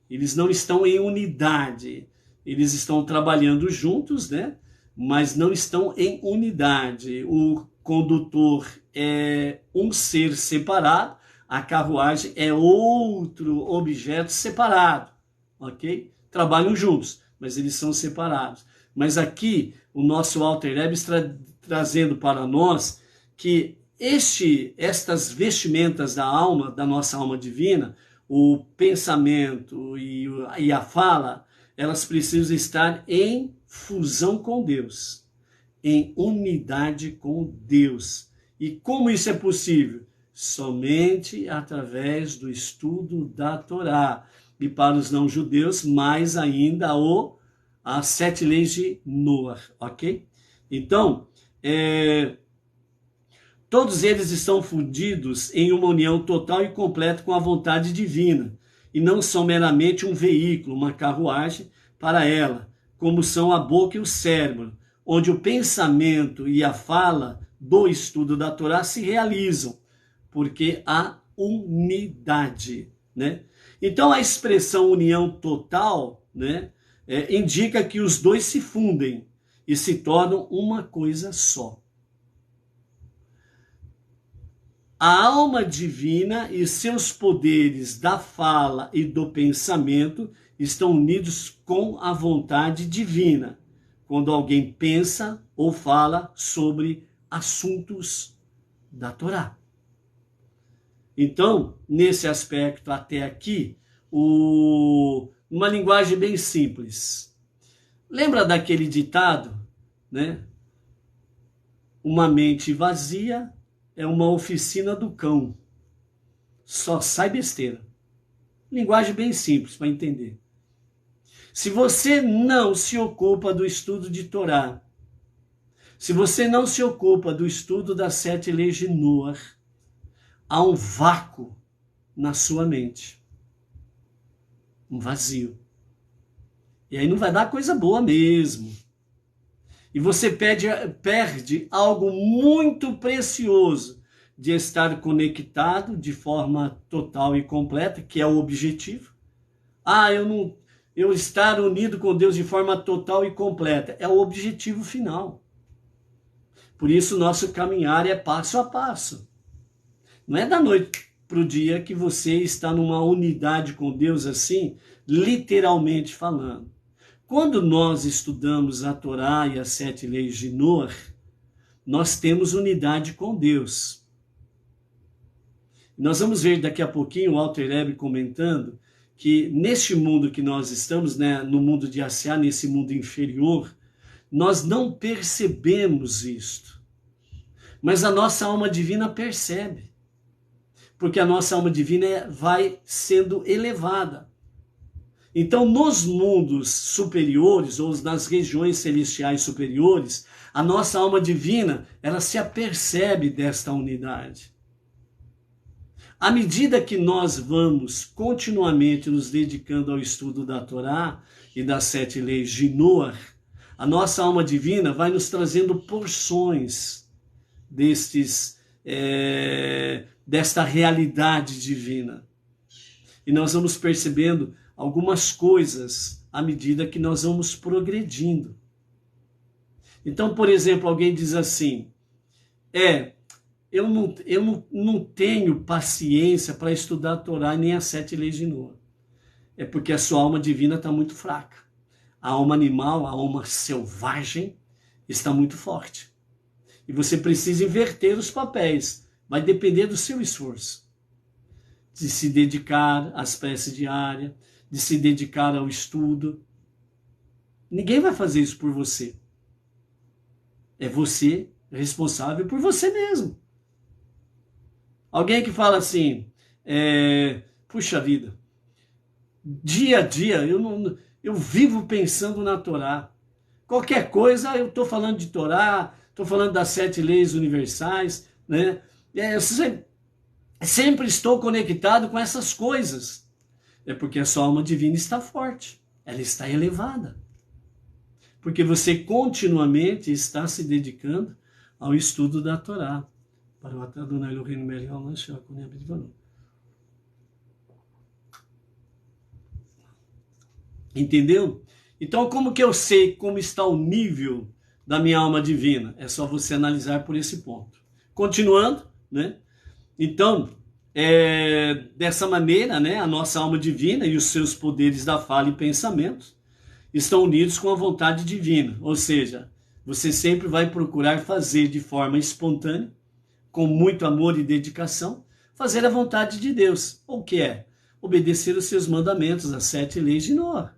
S1: Eles não estão em unidade. Eles estão trabalhando juntos, né? Mas não estão em unidade. O condutor é um ser separado, a carruagem é outro objeto separado, ok? Trabalham juntos, mas eles são separados. Mas aqui, o nosso Alter Rebbe está trazendo para nós que estas vestimentas da alma, da nossa alma divina, o pensamento e a fala, elas precisam estar em fusão com Deus, em unidade com Deus. E como isso é possível? Somente através do estudo da Torá. E para os não-judeus, mais ainda as 7 leis de Noah, ok? Então, todos eles estão fundidos em uma união total e completa com a vontade divina, e não são meramente um veículo, uma carruagem para ela, como são a boca e o cérebro, onde o pensamento e a fala do estudo da Torá se realizam, porque há unidade, né? Então, a expressão união total, né, indica que os dois se fundem e se tornam uma coisa só. A alma divina e seus poderes da fala e do pensamento estão unidos com a vontade divina, quando alguém pensa ou fala sobre assuntos da Torá. Então, nesse aspecto até aqui, uma linguagem bem simples. Lembra daquele ditado, né? Uma mente vazia é uma oficina do cão. Só sai besteira. Linguagem bem simples para entender. Se você não se ocupa do estudo de Torá, se você não se ocupa do estudo das 7 leis de Noah, há um vácuo na sua mente. Um vazio. E aí não vai dar coisa boa mesmo. E você perde algo muito precioso de estar conectado de forma total e completa, que é o objetivo. Eu estar unido com Deus de forma total e completa é o objetivo final. Por isso, nosso caminhar é passo a passo. Não é da noite para o dia que você está numa unidade com Deus assim, literalmente falando. Quando nós estudamos a Torá e as 7 leis de Noé, nós temos unidade com Deus. Nós vamos ver daqui a pouquinho o Alter Rebbe comentando que neste mundo que nós estamos, né, no mundo de Asiá, nesse mundo inferior, nós não percebemos isto. Mas a nossa alma divina percebe. Porque a nossa alma divina vai sendo elevada. Então, nos mundos superiores, ou nas regiões celestiais superiores, a nossa alma divina, ela se apercebe desta unidade. À medida que nós vamos continuamente nos dedicando ao estudo da Torá e das 7 leis de Noé, a nossa alma divina vai nos trazendo porções desta realidade divina. E nós vamos percebendo algumas coisas à medida que nós vamos progredindo. Então, por exemplo, alguém diz assim, eu não tenho paciência para estudar a Torá nem as 7 leis de Noé. É porque a sua alma divina está muito fraca. A alma animal, a alma selvagem, está muito forte. E você precisa inverter os papéis. Vai depender do seu esforço. De se dedicar às preces diárias, de se dedicar ao estudo. Ninguém vai fazer isso por você. É você responsável por você mesmo. Alguém que fala assim, puxa vida, dia a dia eu vivo pensando na Torá. Qualquer coisa eu estou falando de Torá, estou falando das 7 leis universais, né? Eu sempre estou conectado com essas coisas. É porque a sua alma divina está forte, ela está elevada. Porque você continuamente está se dedicando ao estudo da Torá. Para o Adonai Eloheinu melech haolam she'akol bidvaro. Entendeu? Então, como que eu sei como está o nível da minha alma divina? É só você analisar por esse ponto. Continuando, né? Então, dessa maneira, né, a nossa alma divina e os seus poderes da fala e pensamentos estão unidos com a vontade divina. Ou seja, você sempre vai procurar fazer de forma espontânea, com muito amor e dedicação, fazer a vontade de Deus. O que é? Obedecer os seus mandamentos, as 7 leis de Noé.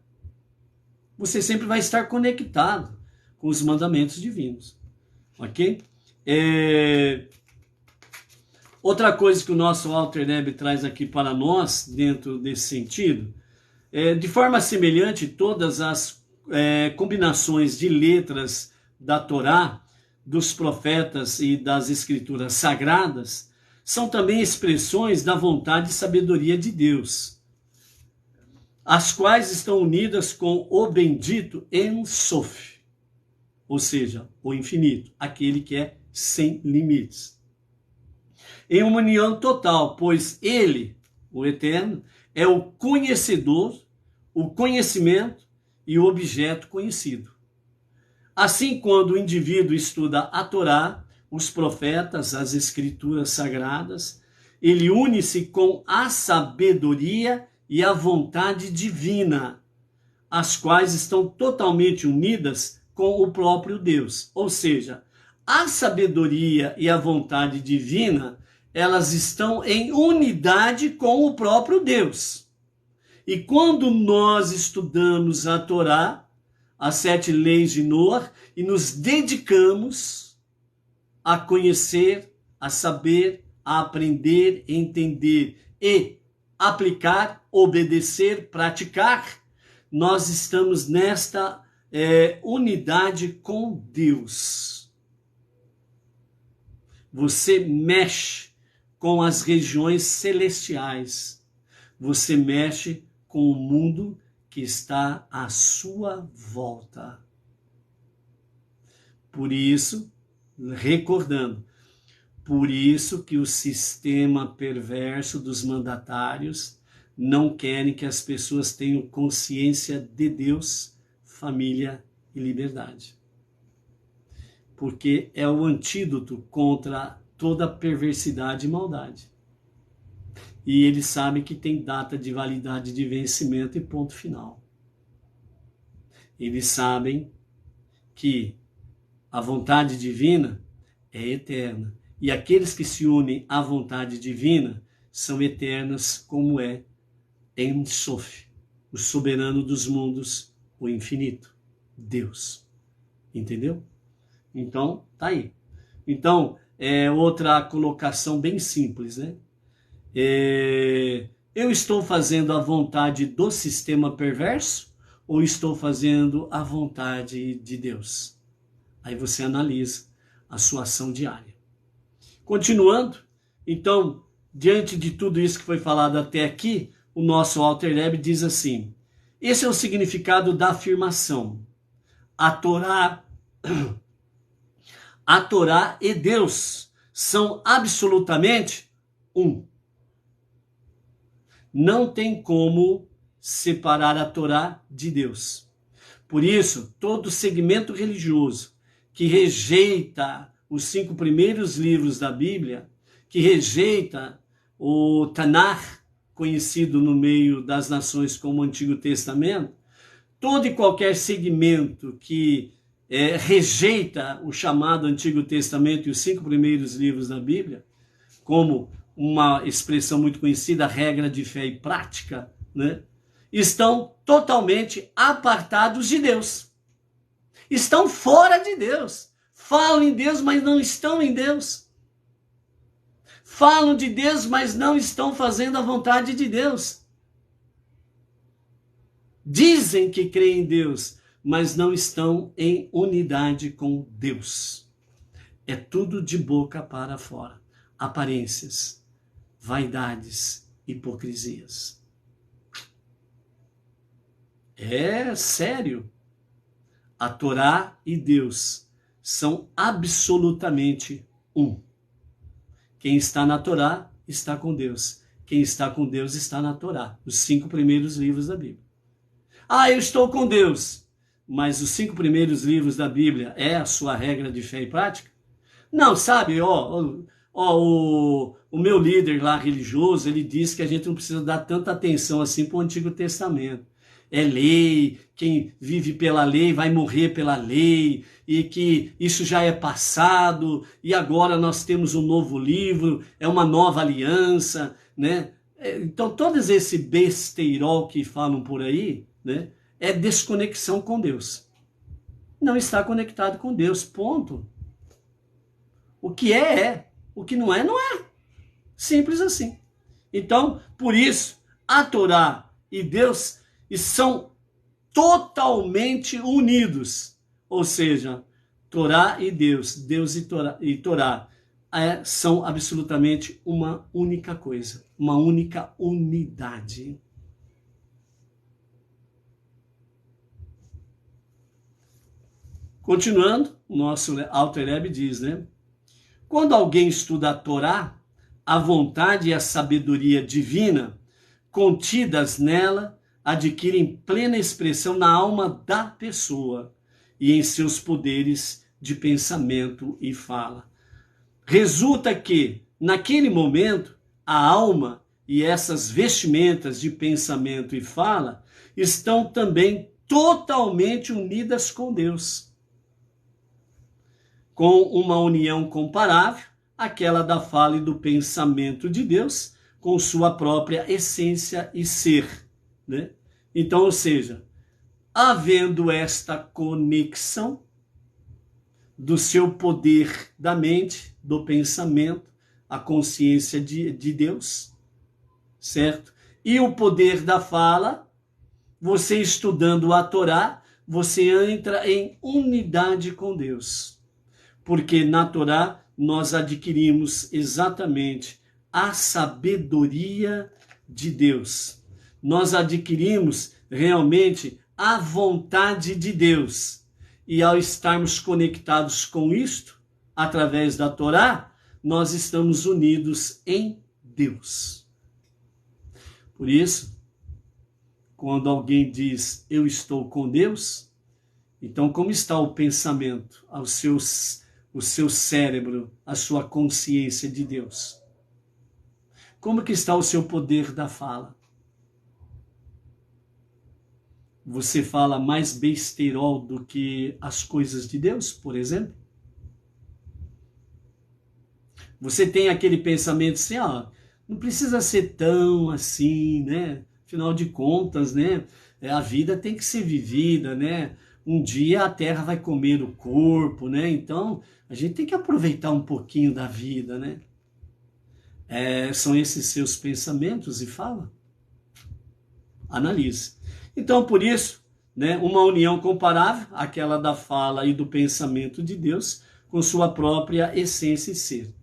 S1: Você sempre vai estar conectado com os mandamentos divinos. Ok? Outra coisa que o nosso Alter Rebbe traz aqui para nós, dentro desse sentido, de forma semelhante, todas as combinações de letras da Torá, dos profetas e das escrituras sagradas, são também expressões da vontade e sabedoria de Deus, as quais estão unidas com o bendito En Sof, ou seja, o infinito, aquele que é sem limites. Em uma união total, pois ele, o eterno, é o conhecedor, o conhecimento e o objeto conhecido. Assim, quando o indivíduo estuda a Torá, os profetas, as escrituras sagradas, ele une-se com a sabedoria e a vontade divina, as quais estão totalmente unidas com o próprio Deus. Ou seja, a sabedoria e a vontade divina, elas estão em unidade com o próprio Deus. E quando nós estudamos a Torá, as 7 leis de Noé, e nos dedicamos a conhecer, a saber, a aprender, entender e aplicar, obedecer, praticar, nós estamos nesta unidade com Deus. Você mexe com as regiões celestiais, você mexe com o mundo que está à sua volta. Por isso, recordando, por isso que o sistema perverso dos mandatários não querem que as pessoas tenham consciência de Deus, família e liberdade. porque é o antídoto contra toda perversidade e maldade. E eles sabem que tem data de validade de vencimento e ponto final. Eles sabem que a vontade divina é eterna. E aqueles que se unem à vontade divina são eternas, como é Ein Sof, o soberano dos mundos, o infinito, Deus. Entendeu? Então, tá aí. Então, outra colocação bem simples, né? Eu estou fazendo a vontade do sistema perverso ou estou fazendo a vontade de Deus? Aí você analisa a sua ação diária. Continuando, então, diante de tudo isso que foi falado até aqui, o nosso Alter Rebbe diz assim: esse é o significado da afirmação. A Torá e Deus são absolutamente um. Não tem como separar a Torá de Deus. Por isso, todo segmento religioso que rejeita os 5 primeiros livros da Bíblia, que rejeita o Tanakh, conhecido no meio das nações como Antigo Testamento, todo e qualquer segmento que rejeita o chamado Antigo Testamento e os 5 primeiros livros da Bíblia, como uma expressão muito conhecida, regra de fé e prática, né? Estão totalmente apartados de Deus. Estão fora de Deus. Falam em Deus, mas não estão em Deus. Falam de Deus, mas não estão fazendo a vontade de Deus. Dizem que creem em Deus, mas não estão em unidade com Deus. É tudo de boca para fora. Aparências, vaidades, hipocrisias. É sério. A Torá e Deus são absolutamente um. Quem está na Torá está com Deus. Quem está com Deus está na Torá. Os 5 primeiros livros da Bíblia. Ah, eu estou com Deus. Mas os 5 primeiros livros da Bíblia é a sua regra de fé e prática? Não, sabe, o meu líder lá religioso, ele disse que a gente não precisa dar tanta atenção assim para o Antigo Testamento. É lei, quem vive pela lei vai morrer pela lei, e que isso já é passado, e agora nós temos um novo livro, é uma nova aliança, né? Então, todos esse besteirol que falam por aí, né, é desconexão com Deus. Não está conectado com Deus, ponto. O que é. O que não é, não é. Simples assim. Então, por isso, a Torá e Deus são totalmente unidos. Ou seja, Torá e Deus, Deus e Torá são absolutamente uma única coisa, uma única unidade. Continuando, o nosso Alter Rebbe diz, né? Quando alguém estuda a Torá, a vontade e a sabedoria divina contidas nela adquirem plena expressão na alma da pessoa e em seus poderes de pensamento e fala. Resulta que, naquele momento, a alma e essas vestimentas de pensamento e fala estão também totalmente unidas com Deus, com uma união comparável àquela da fala e do pensamento de Deus, com sua própria essência e ser, né? Então, ou seja, havendo esta conexão do seu poder da mente, do pensamento, a consciência de Deus, certo? E o poder da fala, você estudando a Torá, você entra em unidade com Deus. Porque na Torá nós adquirimos exatamente a sabedoria de Deus. Nós adquirimos realmente a vontade de Deus. E ao estarmos conectados com isto, através da Torá, nós estamos unidos em Deus. Por isso, quando alguém diz, eu estou com Deus, então como está o pensamento, o seu cérebro, a sua consciência de Deus? Como que está o seu poder da fala? Você fala mais besteirol do que as coisas de Deus, por exemplo? Você tem aquele pensamento assim, não precisa ser tão assim, né? Afinal de contas, né? A vida tem que ser vivida, né? Um dia a terra vai comer o corpo, né? Então, a gente tem que aproveitar um pouquinho da vida, né? São esses seus pensamentos e fala? Analise. Então, por isso, né, uma união comparável àquela da fala e do pensamento de Deus com sua própria essência e ser.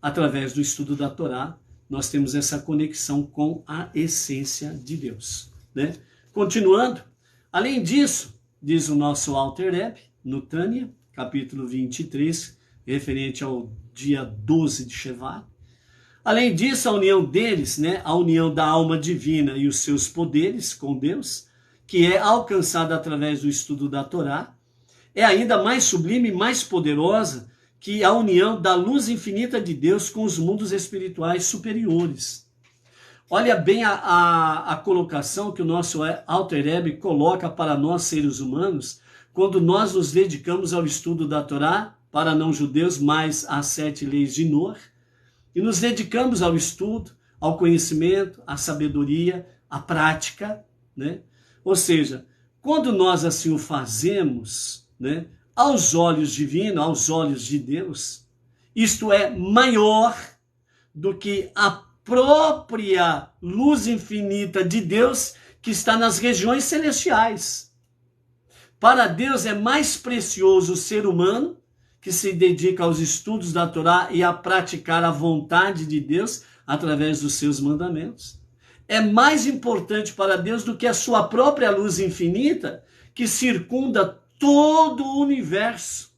S1: Através do estudo da Torá, nós temos essa conexão com a essência de Deus, né? Continuando, além disso, diz o nosso Alter Rebbe, no Tânia, capítulo 23, referente ao dia 12 de Shevat. Além disso, a união deles, né, a união da alma divina e os seus poderes com Deus, que é alcançada através do estudo da Torá, é ainda mais sublime e mais poderosa que a união da luz infinita de Deus com os mundos espirituais superiores. Olha bem a colocação que o nosso Alter Rebbe coloca para nós seres humanos, quando nós nos dedicamos ao estudo da Torá, para não-judeus, mais as 7 leis de Noé, e nos dedicamos ao estudo, ao conhecimento, à sabedoria, à prática, né? Ou seja, quando nós assim o fazemos, né, aos olhos divinos, aos olhos de Deus, isto é maior do que a própria luz infinita de Deus que está nas regiões celestiais. Para Deus é mais precioso o ser humano que se dedica aos estudos da Torá e a praticar a vontade de Deus através dos seus mandamentos. É mais importante para Deus do que a sua própria luz infinita que circunda todo o universo.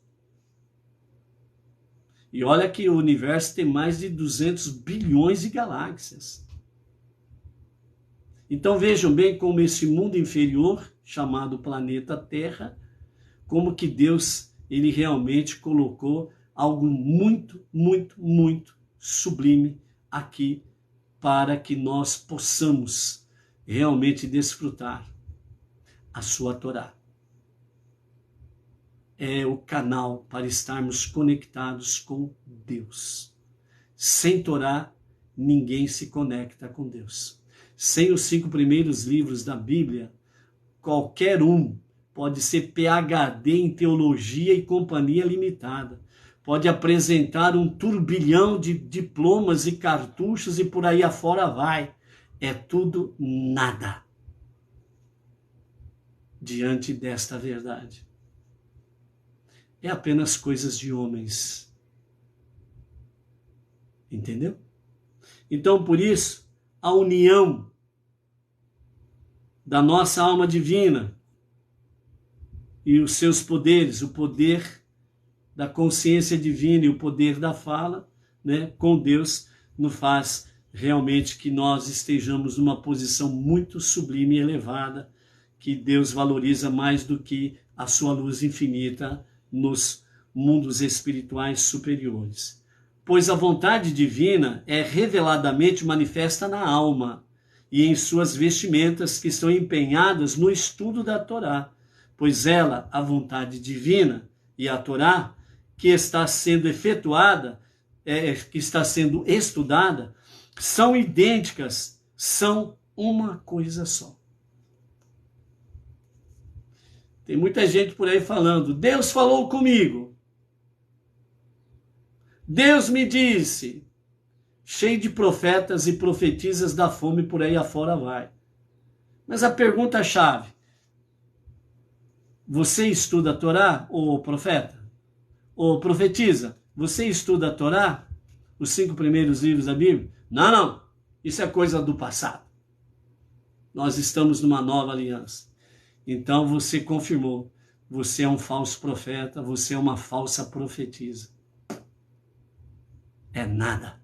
S1: E olha que o universo tem mais de 200 bilhões de galáxias. Então vejam bem como esse mundo inferior, chamado planeta Terra, como que Deus, ele realmente colocou algo muito, muito, muito sublime aqui para que nós possamos realmente desfrutar a sua Torá. É o canal para estarmos conectados com Deus. Sem Torá, ninguém se conecta com Deus. Sem os 5 primeiros livros da Bíblia, qualquer um pode ser PhD em teologia e companhia limitada. Pode apresentar um turbilhão de diplomas e cartuchos e por aí afora vai. É tudo nada diante desta verdade. É apenas coisas de homens. Entendeu? Então, por isso, a união da nossa alma divina e os seus poderes, o poder da consciência divina e o poder da fala, né, com Deus, nos faz realmente que nós estejamos numa posição muito sublime e elevada, que Deus valoriza mais do que a sua luz infinita nos mundos espirituais superiores. Pois a vontade divina é reveladamente manifesta na alma e em suas vestimentas que estão empenhadas no estudo da Torá, pois ela, a vontade divina e a Torá, que está sendo efetuada, que está sendo estudada, são idênticas, são uma coisa só. Tem muita gente por aí falando, Deus falou comigo. Deus me disse. Cheio de profetas e profetisas da fome por aí afora vai. Mas a pergunta-chave, você estuda a Torá, ô profeta? Ô profetiza, você estuda a Torá? Os 5 primeiros livros da Bíblia? Não. Isso é coisa do passado. Nós estamos numa nova aliança. Então você confirmou. Você é um falso profeta, você é uma falsa profetisa. É nada.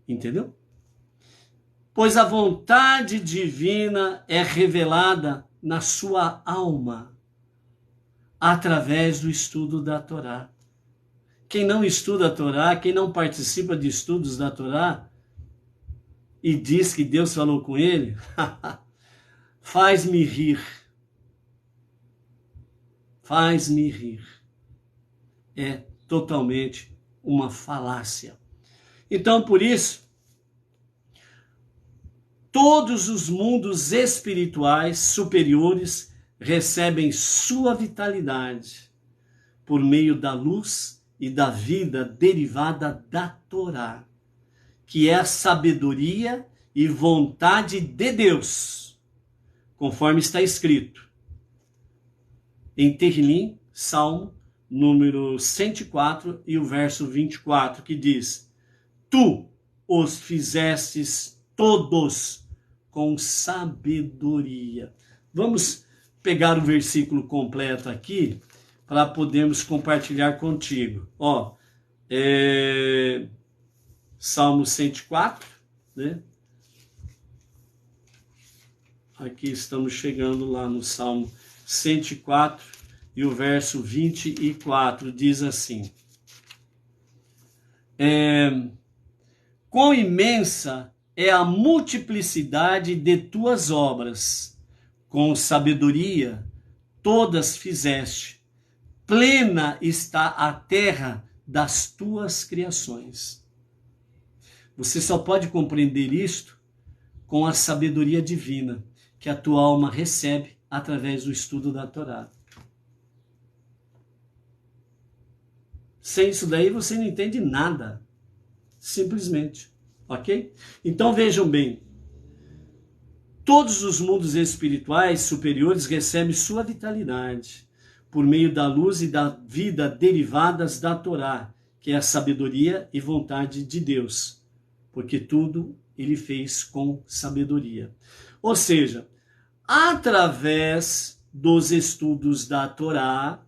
S1: Entendeu? Pois a vontade divina é revelada na sua alma através do estudo da Torá. quem não estuda a Torá, quem não participa de estudos da Torá e diz que Deus falou com ele, faz-me rir. Faz-me rir. É totalmente uma falácia. Então, por isso, todos os mundos espirituais superiores recebem sua vitalidade por meio da luz e da vida derivada da Torá, que é a sabedoria e vontade de Deus, conforme está escrito em Tehillim, Salmo número 104 e o verso 24, que diz: Tu os fizestes todos com sabedoria. Vamos pegar o versículo completo aqui para podermos compartilhar contigo. Ó, Salmo 104, né? Aqui estamos chegando lá no Salmo 104 e o verso 24 diz assim: Quão imensa é a multiplicidade de tuas obras, com sabedoria todas fizeste, plena está a terra das tuas criações. Você só pode compreender isto com a sabedoria divina que a tua alma recebe através do estudo da Torá. Sem isso daí você não entende nada, simplesmente, ok? Então vejam bem, todos os mundos espirituais superiores recebem sua vitalidade por meio da luz e da vida derivadas da Torá, que é a sabedoria e vontade de Deus, porque tudo ele fez com sabedoria. Ou seja, através dos estudos da Torá,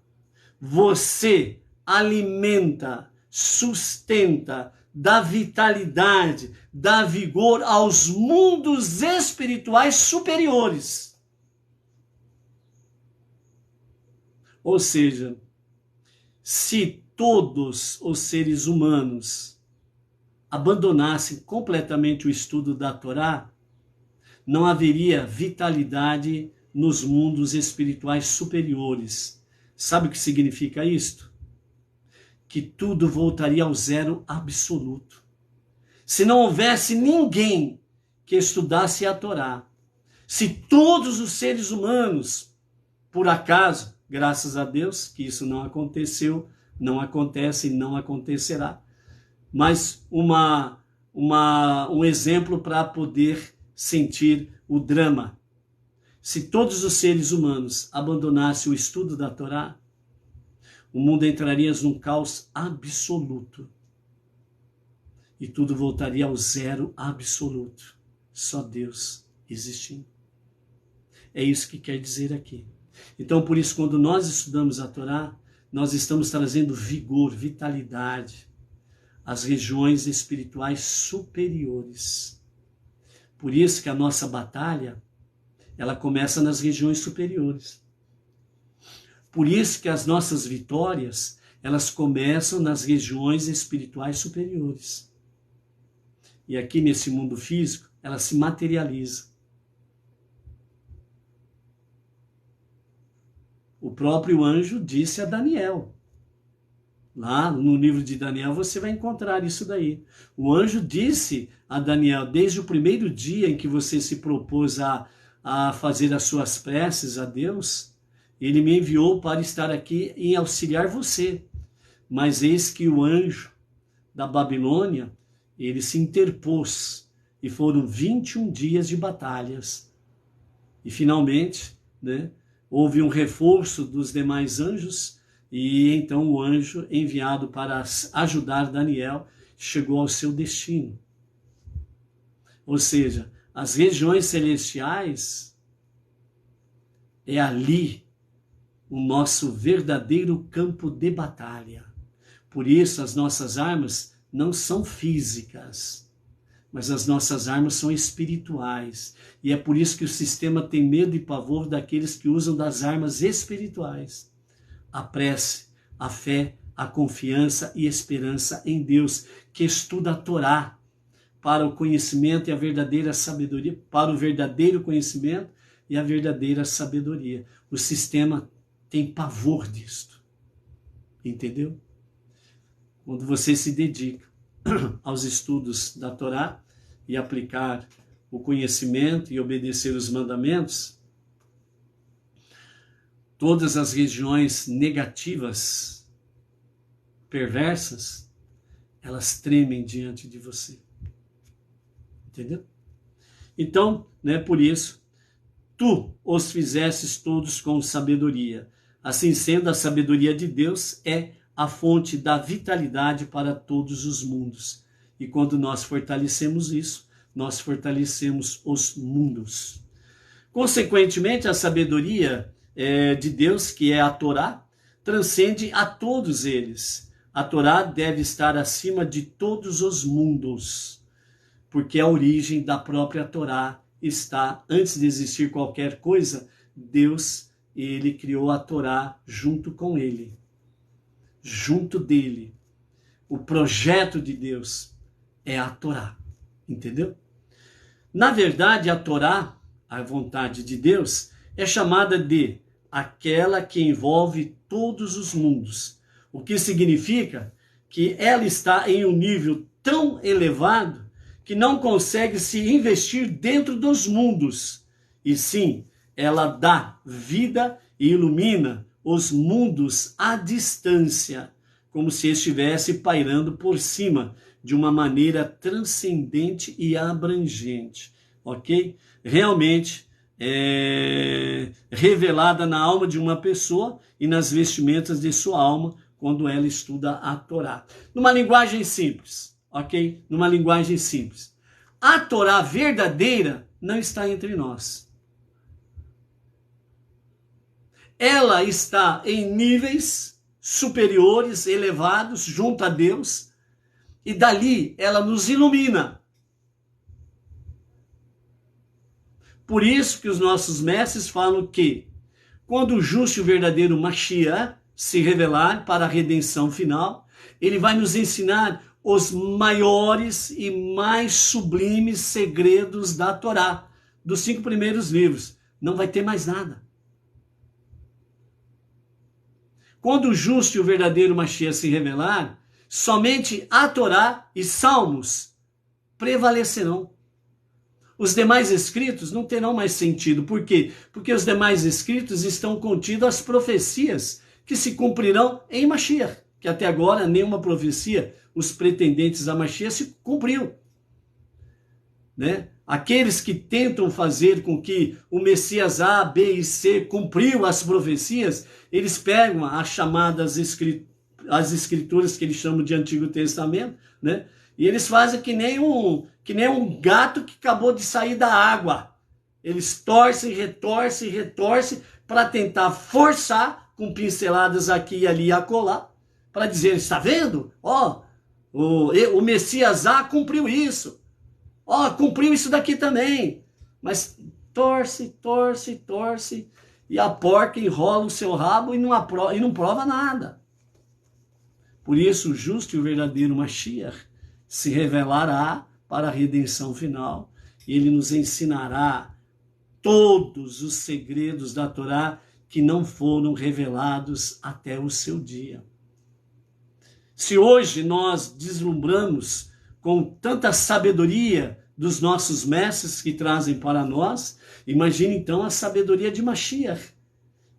S1: você alimenta, sustenta, dá vitalidade, dá vigor aos mundos espirituais superiores. Ou seja, se todos os seres humanos abandonassem completamente o estudo da Torá, não haveria vitalidade nos mundos espirituais superiores. Sabe o que significa isto? Que tudo voltaria ao zero absoluto. Se não houvesse ninguém que estudasse a Torá, se todos os seres humanos, por acaso, graças a Deus que isso não aconteceu, não acontece e não acontecerá, mas um exemplo para poder sentir o drama. Se todos os seres humanos abandonassem o estudo da Torá, o mundo entraria num caos absoluto. E tudo voltaria ao zero absoluto. Só Deus existindo. É isso que quer dizer aqui. Então, por isso, quando nós estudamos a Torá, nós estamos trazendo vigor, vitalidade às regiões espirituais superiores. Por isso que a nossa batalha, ela começa nas regiões superiores. Por isso que as nossas vitórias, elas começam nas regiões espirituais superiores. E aqui nesse mundo físico, ela se materializa. O próprio anjo disse a Daniel. Lá no livro de Daniel você vai encontrar isso daí. O anjo disse a Daniel, desde o primeiro dia em que você se propôs a fazer as suas preces a Deus, ele me enviou para estar aqui e auxiliar você. Mas eis que o anjo da Babilônia, ele se interpôs e foram 21 dias de batalhas. E finalmente, né, houve um reforço dos demais anjos e então o anjo enviado para ajudar Daniel chegou ao seu destino. Ou seja, as regiões celestiais é ali o nosso verdadeiro campo de batalha. Por isso as nossas armas não são físicas, mas as nossas armas são espirituais. E é por isso que o sistema tem medo e pavor daqueles que usam das armas espirituais. A prece, a fé, a confiança e esperança em Deus, que estuda a Torá para o conhecimento e a verdadeira sabedoria, para o verdadeiro conhecimento e a verdadeira sabedoria. O sistema tem pavor disto. Entendeu? Quando você se dedica aos estudos da Torá e aplicar o conhecimento e obedecer os mandamentos, todas as regiões negativas, perversas, elas tremem diante de você. Entendeu? Então, por isso, tu os fizestes todos com sabedoria. Assim sendo, a sabedoria de Deus é a fonte da vitalidade para todos os mundos. E quando nós fortalecemos isso, nós fortalecemos os mundos. Consequentemente, a sabedoria de Deus, que é a Torá, transcende a todos eles. A Torá deve estar acima de todos os mundos, porque a origem da própria Torá está, antes de existir qualquer coisa, Deus, ele criou a Torá junto com ele, junto dele. O projeto de Deus é a Torá, entendeu? Na verdade, a Torá, a vontade de Deus, é chamada de aquela que envolve todos os mundos, o que significa que ela está em um nível tão elevado que não consegue se investir dentro dos mundos, e sim, ela dá vida e ilumina os mundos à distância, como se estivesse pairando por cima, de uma maneira transcendente e abrangente, ok? Realmente revelada na alma de uma pessoa e nas vestimentas de sua alma, quando ela estuda a Torá. Numa linguagem simples, ok? Numa linguagem simples. A Torá verdadeira não está entre nós. Ela está em níveis superiores, elevados, junto a Deus, e dali ela nos ilumina. Por isso que os nossos mestres falam que, quando o justo e o verdadeiro Mashiach se revelar para a redenção final, ele vai nos ensinar os maiores e mais sublimes segredos da Torá, dos 5 primeiros livros. Não vai ter mais nada. Quando o justo e o verdadeiro Mashiach se revelar, somente a Torá e Salmos prevalecerão. Os demais escritos não terão mais sentido. Por quê? Porque os demais escritos estão contidos as profecias que se cumprirão em Mashiach, que até agora nenhuma profecia, os pretendentes a Mashiach, se cumpriu. Aqueles que tentam fazer com que o Messias A, B e C cumpriu as profecias, eles pegam as chamadas as escrituras que eles chamam de Antigo Testamento, e eles fazem que nem um gato que acabou de sair da água. Eles torcem, retorcem para tentar forçar com pinceladas aqui e ali e acolá, para dizer, está vendo? O Messias A cumpriu isso. Cumpriu isso daqui também. Mas torce, e a porca enrola o seu rabo e não prova nada. Por isso, o justo e o verdadeiro Mashiach se revelará para a redenção final. E ele nos ensinará todos os segredos da Torá que não foram revelados até o seu dia. Se hoje nós deslumbramos com tanta sabedoria dos nossos mestres que trazem para nós, imagine então a sabedoria de Mashiach,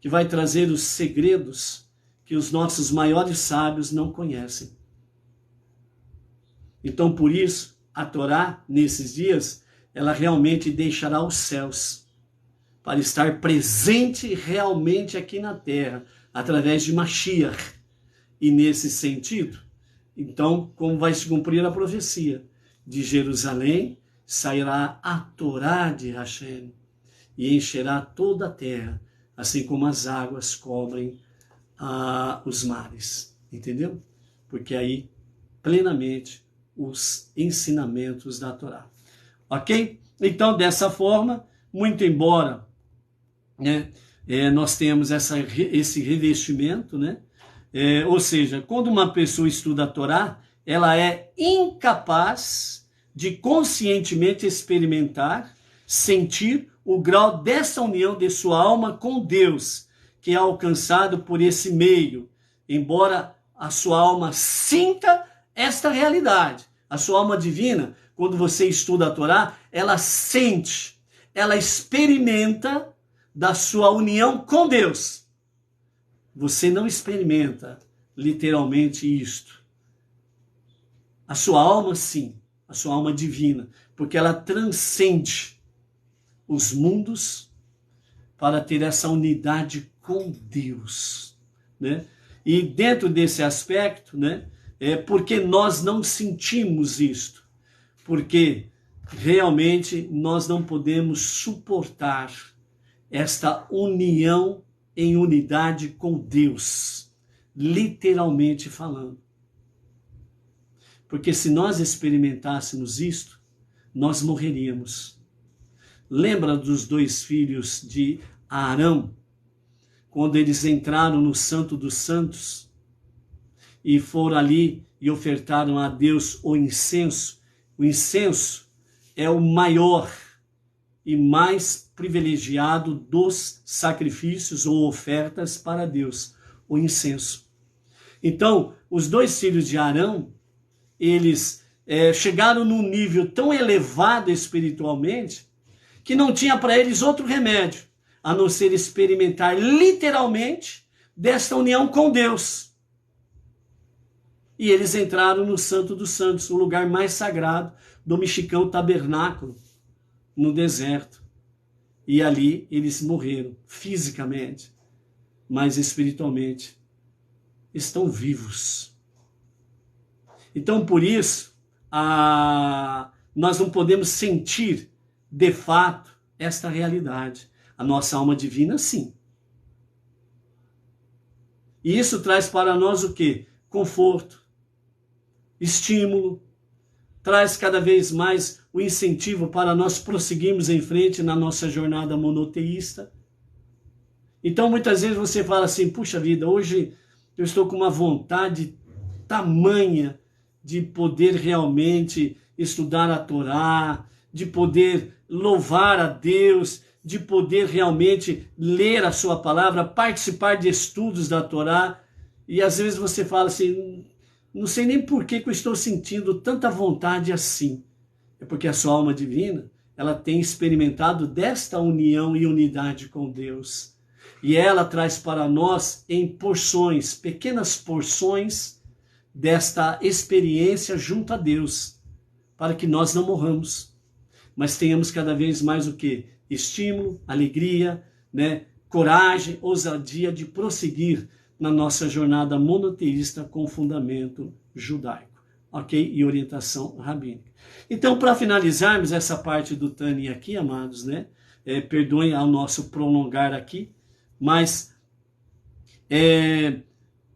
S1: que vai trazer os segredos que os nossos maiores sábios não conhecem. Então, por isso, a Torá, nesses dias, ela realmente deixará os céus para estar presente realmente aqui na terra, através de Mashiach. E nesse sentido, então, como vai se cumprir a profecia? De Jerusalém sairá a Torá de Hashem e encherá toda a terra, assim como as águas cobrem os mares. Entendeu? Porque aí, plenamente, os ensinamentos da Torá. Ok? Então, dessa forma, muito embora nós tenhamos esse revestimento, Ou seja, quando uma pessoa estuda a Torá, ela é incapaz de conscientemente experimentar, sentir o grau dessa união de sua alma com Deus, que é alcançado por esse meio, embora a sua alma sinta esta realidade. A sua alma divina, quando você estuda a Torá, ela sente, ela experimenta da sua união com Deus. Você não experimenta literalmente isto. A sua alma, sim, a sua alma divina, porque ela transcende os mundos para ter essa unidade com Deus, né? E dentro desse aspecto, né, porque nós não sentimos isto, porque realmente nós não podemos suportar esta união em unidade com Deus, literalmente falando. Porque se nós experimentássemos isto, nós morreríamos. Lembra dos 2 filhos de Arão, quando eles entraram no Santo dos Santos e foram ali e ofertaram a Deus o incenso? O incenso é o maior e mais privilegiado dos sacrifícios ou ofertas para Deus, o incenso. Então, os 2 filhos de Arão, eles chegaram num nível tão elevado espiritualmente que não tinha para eles outro remédio a não ser experimentar literalmente desta união com Deus. E eles entraram no Santo dos Santos, o lugar mais sagrado do mexicano tabernáculo, no deserto. E ali eles morreram fisicamente, mas espiritualmente estão vivos. Então, por isso, nós não podemos sentir, de fato, esta realidade. A nossa alma divina, sim. E isso traz para nós o quê? Conforto, estímulo, traz cada vez mais o incentivo para nós prosseguirmos em frente na nossa jornada monoteísta. Então, muitas vezes você fala assim, puxa vida, hoje eu estou com uma vontade tamanha de poder realmente estudar a Torá, de poder louvar a Deus, de poder realmente ler a sua palavra, participar de estudos da Torá. E às vezes você fala assim, não sei nem por que eu estou sentindo tanta vontade assim. É porque a sua alma divina, ela tem experimentado desta união e unidade com Deus. E ela traz para nós em porções, pequenas porções, desta experiência junto a Deus, para que nós não morramos, mas tenhamos cada vez mais o quê? Estímulo, alegria, né? Coragem, ousadia de prosseguir na nossa jornada monoteísta com fundamento judaico, ok? E orientação rabínica. Então, para finalizarmos essa parte do Tânia aqui, amados, né? Perdoem ao nosso prolongar aqui, mas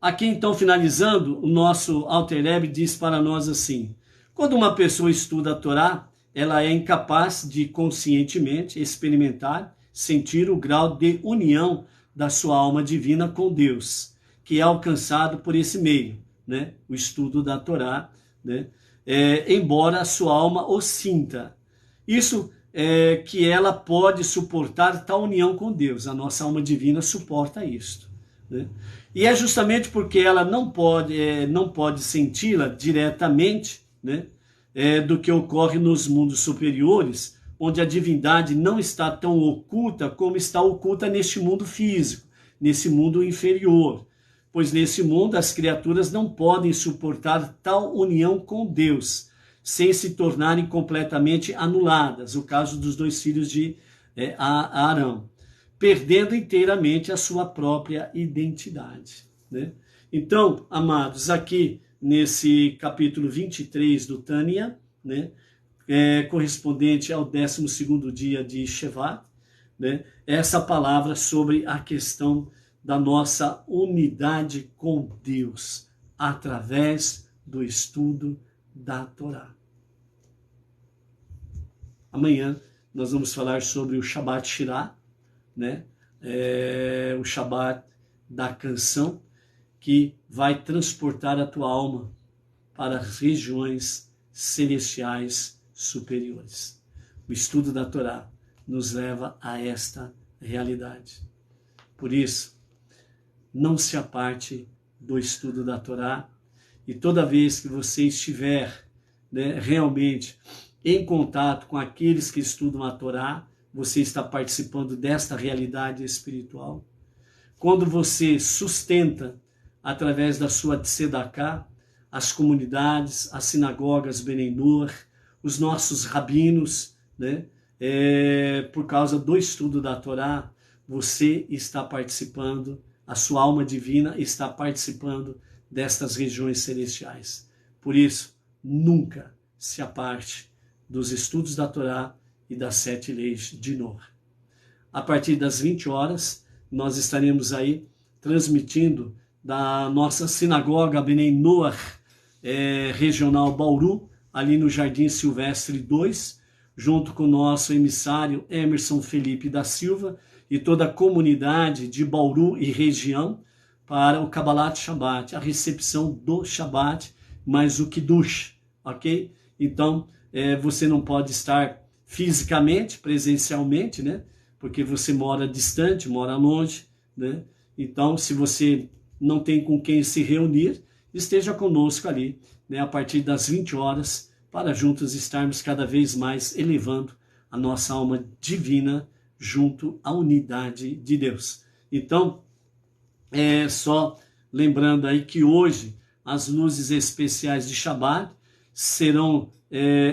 S1: aqui então finalizando, o nosso Alter Rebbe diz para nós assim: quando uma pessoa estuda a Torá, ela é incapaz de conscientemente experimentar, sentir o grau de união da sua alma divina com Deus, que é alcançado por esse meio, né? O estudo da Torá, né? Embora a sua alma o sinta. Isso que ela pode suportar tal união com Deus. A nossa alma divina suporta isto, né? E é justamente porque ela não pode senti-la diretamente, né? Do que ocorre nos mundos superiores, onde a divindade não está tão oculta como está oculta neste mundo físico, nesse mundo inferior. Pois nesse mundo as criaturas não podem suportar tal união com Deus, sem se tornarem completamente anuladas, o caso dos 2 filhos de Arão, perdendo inteiramente a sua própria identidade, né? Então, amados, aqui nesse capítulo 23 do Tânia, né, correspondente ao 12º dia de Shevat, né, essa palavra sobre a questão da nossa unidade com Deus, através do estudo da Torá. Amanhã nós vamos falar sobre o Shabbat Shirah, né, o Shabbat da canção, que vai transportar a tua alma para as regiões celestiais superiores. O estudo da Torá nos leva a esta realidade. Por isso, não se aparte do estudo da Torá, e toda vez que você estiver, realmente em contato com aqueles que estudam a Torá, você está participando desta realidade espiritual. Quando você sustenta, através da sua tzedakah, as comunidades, as sinagogas Bnei Noach, os nossos rabinos, por causa do estudo da Torá, você está participando, a sua alma divina está participando destas regiões celestiais. Por isso, nunca se aparte dos estudos da Torá e das 7 leis de Noach. A partir das 20 horas, nós estaremos aí transmitindo da nossa sinagoga Bnei Noach, regional Bauru, ali no Jardim Silvestre 2, junto com o nosso emissário Emerson Felipe da Silva e toda a comunidade de Bauru e região, para o Kabbalat Shabbat, a recepção do Shabbat, mais o Kiddush, ok? Então, você não pode estar fisicamente, presencialmente, porque você mora distante, mora longe, Então, se você não tem com quem se reunir, esteja conosco ali, a partir das 20 horas, para juntos estarmos cada vez mais elevando a nossa alma divina junto à unidade de Deus. Então, só lembrando aí que hoje as luzes especiais de Shabbat serão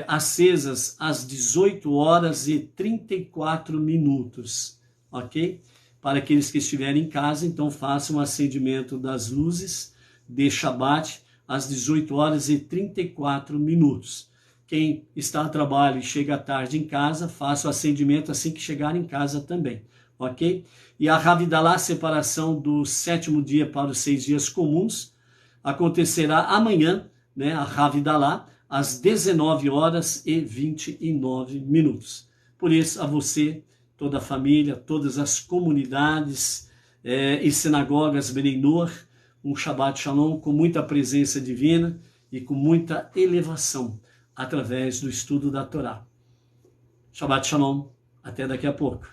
S1: acesas às 18 horas e 34 minutos, ok? Para aqueles que estiverem em casa, então façam o acendimento das luzes de Shabbat às 18 horas e 34 minutos. Quem está a trabalho e chega à tarde em casa, faça o acendimento assim que chegar em casa também, ok? E a Havidalá, separação do 7º dia para os 6 dias comuns, acontecerá amanhã, a Havidalá, às 19 horas e 29 minutos. Por isso, a você, toda a família, todas as comunidades e sinagogas Bnei Noach, um Shabbat Shalom com muita presença divina e com muita elevação através do estudo da Torá. Shabbat Shalom, até daqui a pouco.